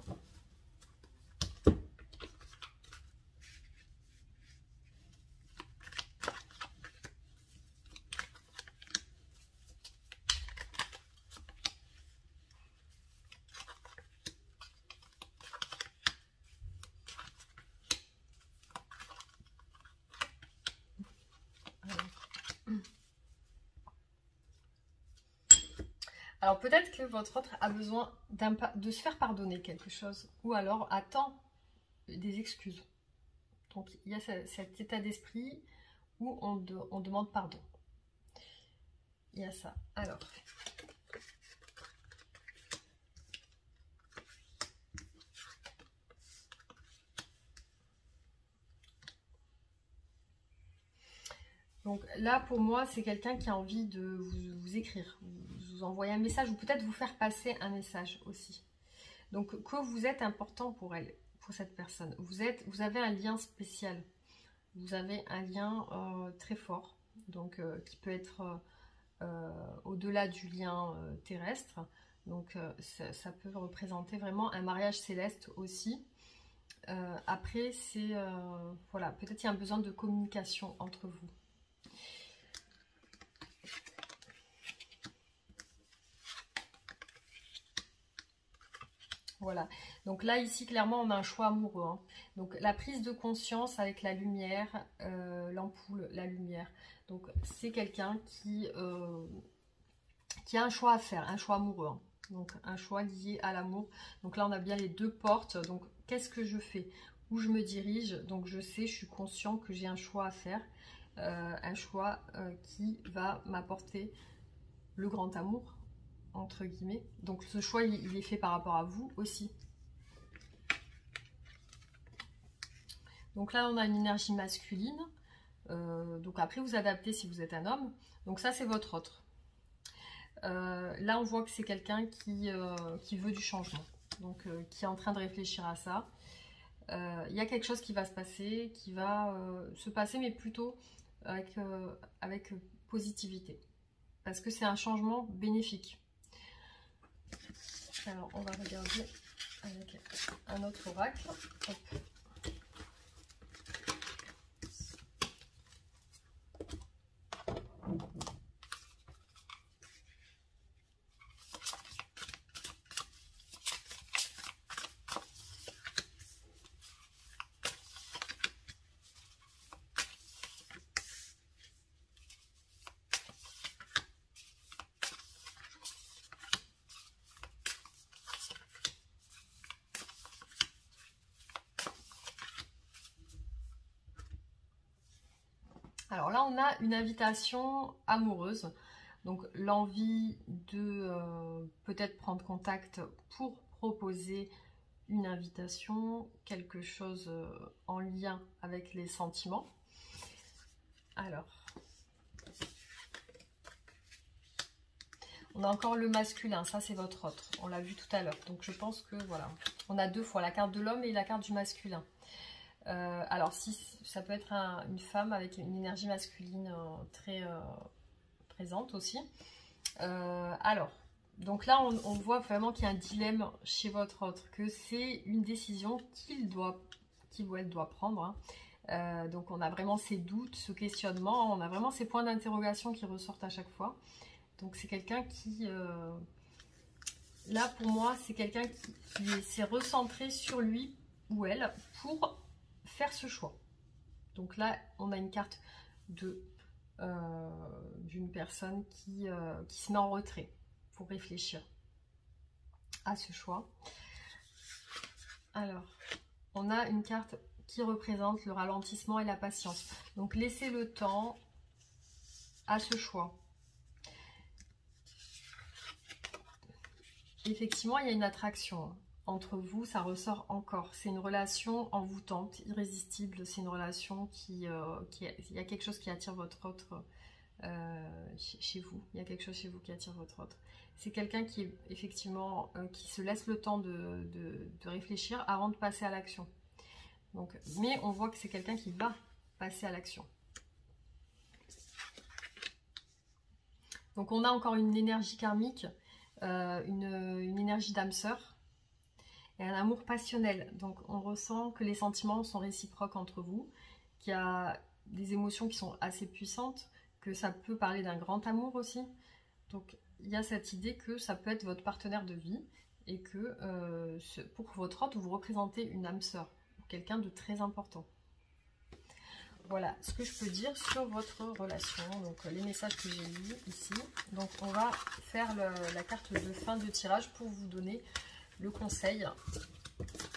Alors peut-être que votre autre a besoin de se faire pardonner quelque chose ou alors attend des excuses. Donc il y a cet état d'esprit où on demande pardon. Il y a ça. Alors. Donc là, pour moi, c'est quelqu'un qui a envie de vous écrire, vous envoyer un message ou peut-être vous faire passer un message aussi. Donc que vous êtes important pour elle, pour cette personne. Vous avez un lien spécial. Vous avez un lien très fort, donc qui peut être au-delà du lien terrestre. Donc ça peut représenter vraiment un mariage céleste aussi. Après, c'est voilà, peut-être il y a un besoin de communication entre vous. Voilà, donc là ici clairement on a un choix amoureux, hein. Donc la prise de conscience avec la lumière, l'ampoule, la lumière. Donc c'est quelqu'un qui a un choix à faire, un choix amoureux, hein. Donc un choix lié à l'amour. Donc là on a bien les deux portes, donc qu'est-ce que je fais? Où je me dirige? Donc je sais, je suis conscient que j'ai un choix à faire, un choix qui va m'apporter le grand amour, entre guillemets. Donc ce choix il est fait par rapport à vous aussi. Donc là on a une énergie masculine, donc après vous adaptez si vous êtes un homme. Donc ça c'est votre autre. Là on voit que c'est quelqu'un qui veut du changement, donc qui est en train de réfléchir à ça. Il y a quelque chose qui va se passer, mais plutôt avec positivité, parce que c'est un changement bénéfique. Alors, on va regarder avec un autre oracle. Hop. Alors là, on a une invitation amoureuse. Donc l'envie de peut-être prendre contact pour proposer une invitation, quelque chose en lien avec les sentiments. Alors, on a encore le masculin, ça c'est votre autre. On l'a vu tout à l'heure. Donc je pense que voilà, on a deux fois la carte de l'homme et la carte du masculin. Alors si ça peut être une femme avec une énergie masculine très présente aussi. Alors, donc là on voit vraiment qu'il y a un dilemme chez votre autre, que c'est une décision qu'il ou elle doit prendre, hein. Donc on a vraiment ces doutes, ce questionnement, on a vraiment ces points d'interrogation qui ressortent à chaque fois. Donc c'est quelqu'un qui, là pour moi, c'est quelqu'un qui s'est recentré sur lui ou elle pour faire ce choix. Donc là, on a une carte d'une personne qui se met en retrait pour réfléchir à ce choix. Alors, on a une carte qui représente le ralentissement et la patience. Donc laissez le temps à ce choix. effectivement, il y a une attraction entre vous, ça ressort encore. C'est une relation envoûtante, irrésistible. C'est une relation il y a quelque chose qui attire votre autre chez vous. Il y a quelque chose chez vous qui attire votre autre. C'est quelqu'un qui est effectivement qui se laisse le temps de réfléchir avant de passer à l'action. Donc, mais on voit que c'est quelqu'un qui va passer à l'action. Donc on a encore une énergie karmique, une énergie d'âme sœur et un amour passionnel. Donc on ressent que les sentiments sont réciproques entre vous, qu'il y a des émotions qui sont assez puissantes, que ça peut parler d'un grand amour aussi. Donc il y a cette idée que ça peut être votre partenaire de vie et que pour votre autre, vous représentez une âme sœur, quelqu'un de très important. Voilà ce que je peux dire sur votre relation. Donc les messages que j'ai lus ici. Donc on va faire la carte de fin de tirage pour vous donner le conseil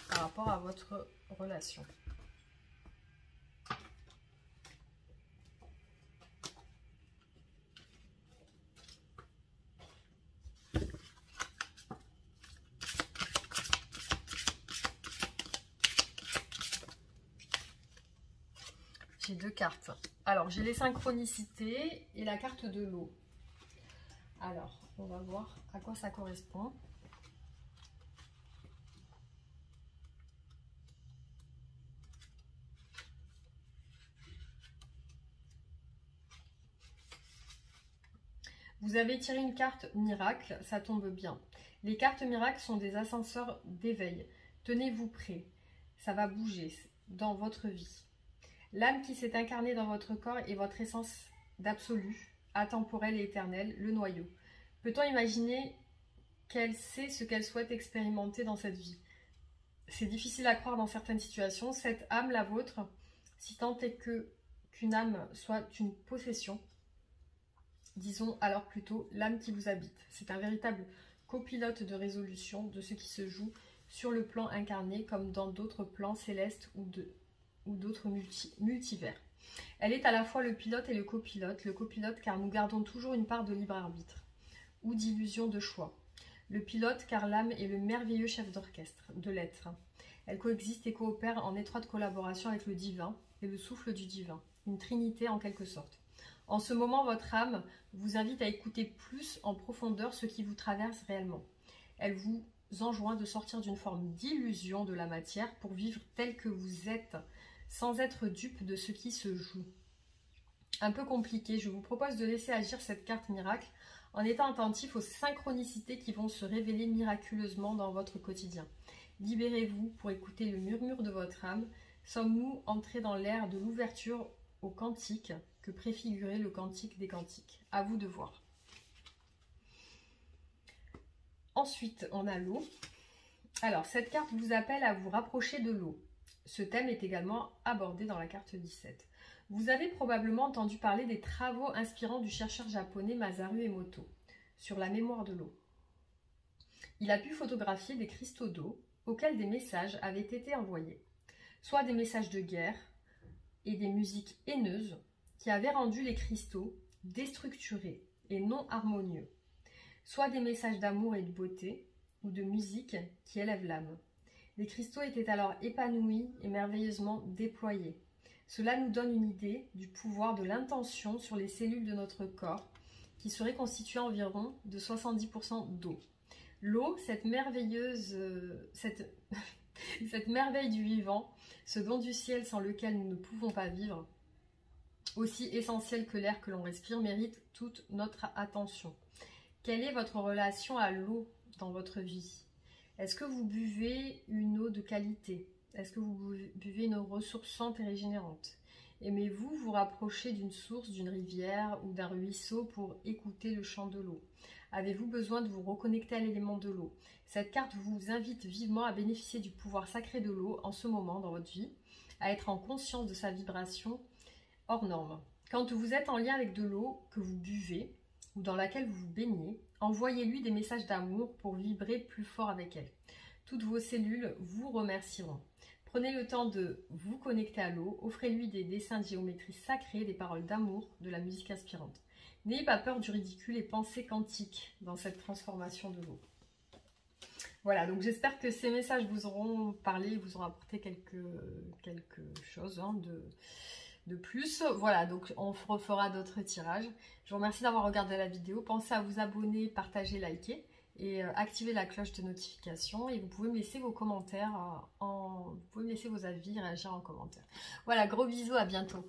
par rapport à votre relation. J'ai deux cartes. Alors, j'ai les synchronicités et la carte de l'eau. Alors, on va voir à quoi ça correspond. Vous avez tiré une carte miracle, ça tombe bien. Les cartes miracles sont des ascenseurs d'éveil. Tenez-vous prêts, ça va bouger dans votre vie. L'âme qui s'est incarnée dans votre corps est votre essence d'absolu, atemporelle et éternelle, le noyau. Peut-on imaginer qu'elle sait ce qu'elle souhaite expérimenter dans cette vie? C'est difficile à croire dans certaines situations. Cette âme, la vôtre, si tant est qu'une âme soit une possession, disons alors plutôt l'âme qui vous habite. C'est un véritable copilote de résolution de ce qui se joue sur le plan incarné comme dans d'autres plans célestes ou d'autres multivers. Elle est à la fois le pilote et le copilote car nous gardons toujours une part de libre arbitre ou d'illusion de choix. Le pilote car l'âme est le merveilleux chef d'orchestre de l'être. Elle coexiste et coopère en étroite collaboration avec le divin et le souffle du divin, une trinité en quelque sorte. En ce moment, votre âme vous invite à écouter plus en profondeur ce qui vous traverse réellement. Elle vous enjoint de sortir d'une forme d'illusion de la matière pour vivre tel que vous êtes, sans être dupe de ce qui se joue. Un peu compliqué, je vous propose de laisser agir cette carte miracle en étant attentif aux synchronicités qui vont se révéler miraculeusement dans votre quotidien. Libérez-vous pour écouter le murmure de votre âme. Sommes-nous entrés dans l'ère de l'ouverture au quantique que préfigurait le cantique des cantiques? À vous de voir. Ensuite, on a l'eau. Alors, cette carte vous appelle à vous rapprocher de l'eau. Ce thème est également abordé dans la carte 17. Vous avez probablement entendu parler des travaux inspirants du chercheur japonais Masaru Emoto sur la mémoire de l'eau. Il a pu photographier des cristaux d'eau auxquels des messages avaient été envoyés, soit des messages de guerre et des musiques haineuses qui avaient rendu les cristaux déstructurés et non harmonieux, soit des messages d'amour et de beauté ou de musique qui élèvent l'âme. Les cristaux étaient alors épanouis et merveilleusement déployés. Cela nous donne une idée du pouvoir de l'intention sur les cellules de notre corps, qui serait constituée environ de 70% d'eau. L'eau, cette merveille du vivant, ce don du ciel sans lequel nous ne pouvons pas vivre, aussi essentiel que l'air que l'on respire, mérite toute notre attention. Quelle est votre relation à l'eau dans votre vie? Est-ce que vous buvez une eau de qualité? Est-ce que vous buvez une eau ressourçante et régénérante? Aimez-vous vous rapprocher d'une source, d'une rivière ou d'un ruisseau pour écouter le chant de l'eau? Avez-vous besoin de vous reconnecter à l'élément de l'eau? Cette carte vous invite vivement à bénéficier du pouvoir sacré de l'eau en ce moment dans votre vie, à être en conscience de sa vibration hors norme. Quand vous êtes en lien avec de l'eau que vous buvez ou dans laquelle vous vous baignez, envoyez-lui des messages d'amour pour vibrer plus fort avec elle. Toutes vos cellules vous remercieront. Prenez le temps de vous connecter à l'eau, offrez-lui des dessins de géométrie sacrée, des paroles d'amour, de la musique inspirante. N'ayez pas peur du ridicule et pensez quantique dans cette transformation de l'eau. Voilà, donc j'espère que ces messages vous auront parlé, vous auront apporté quelque chose hein, de plus. Voilà, donc on refera d'autres tirages. Je vous remercie d'avoir regardé la vidéo. Pensez à vous abonner, partager, liker et activer la cloche de notification. Et vous pouvez me laisser vos commentaires, vous pouvez me laisser vos avis, réagir en commentaire. Voilà, gros bisous, à bientôt.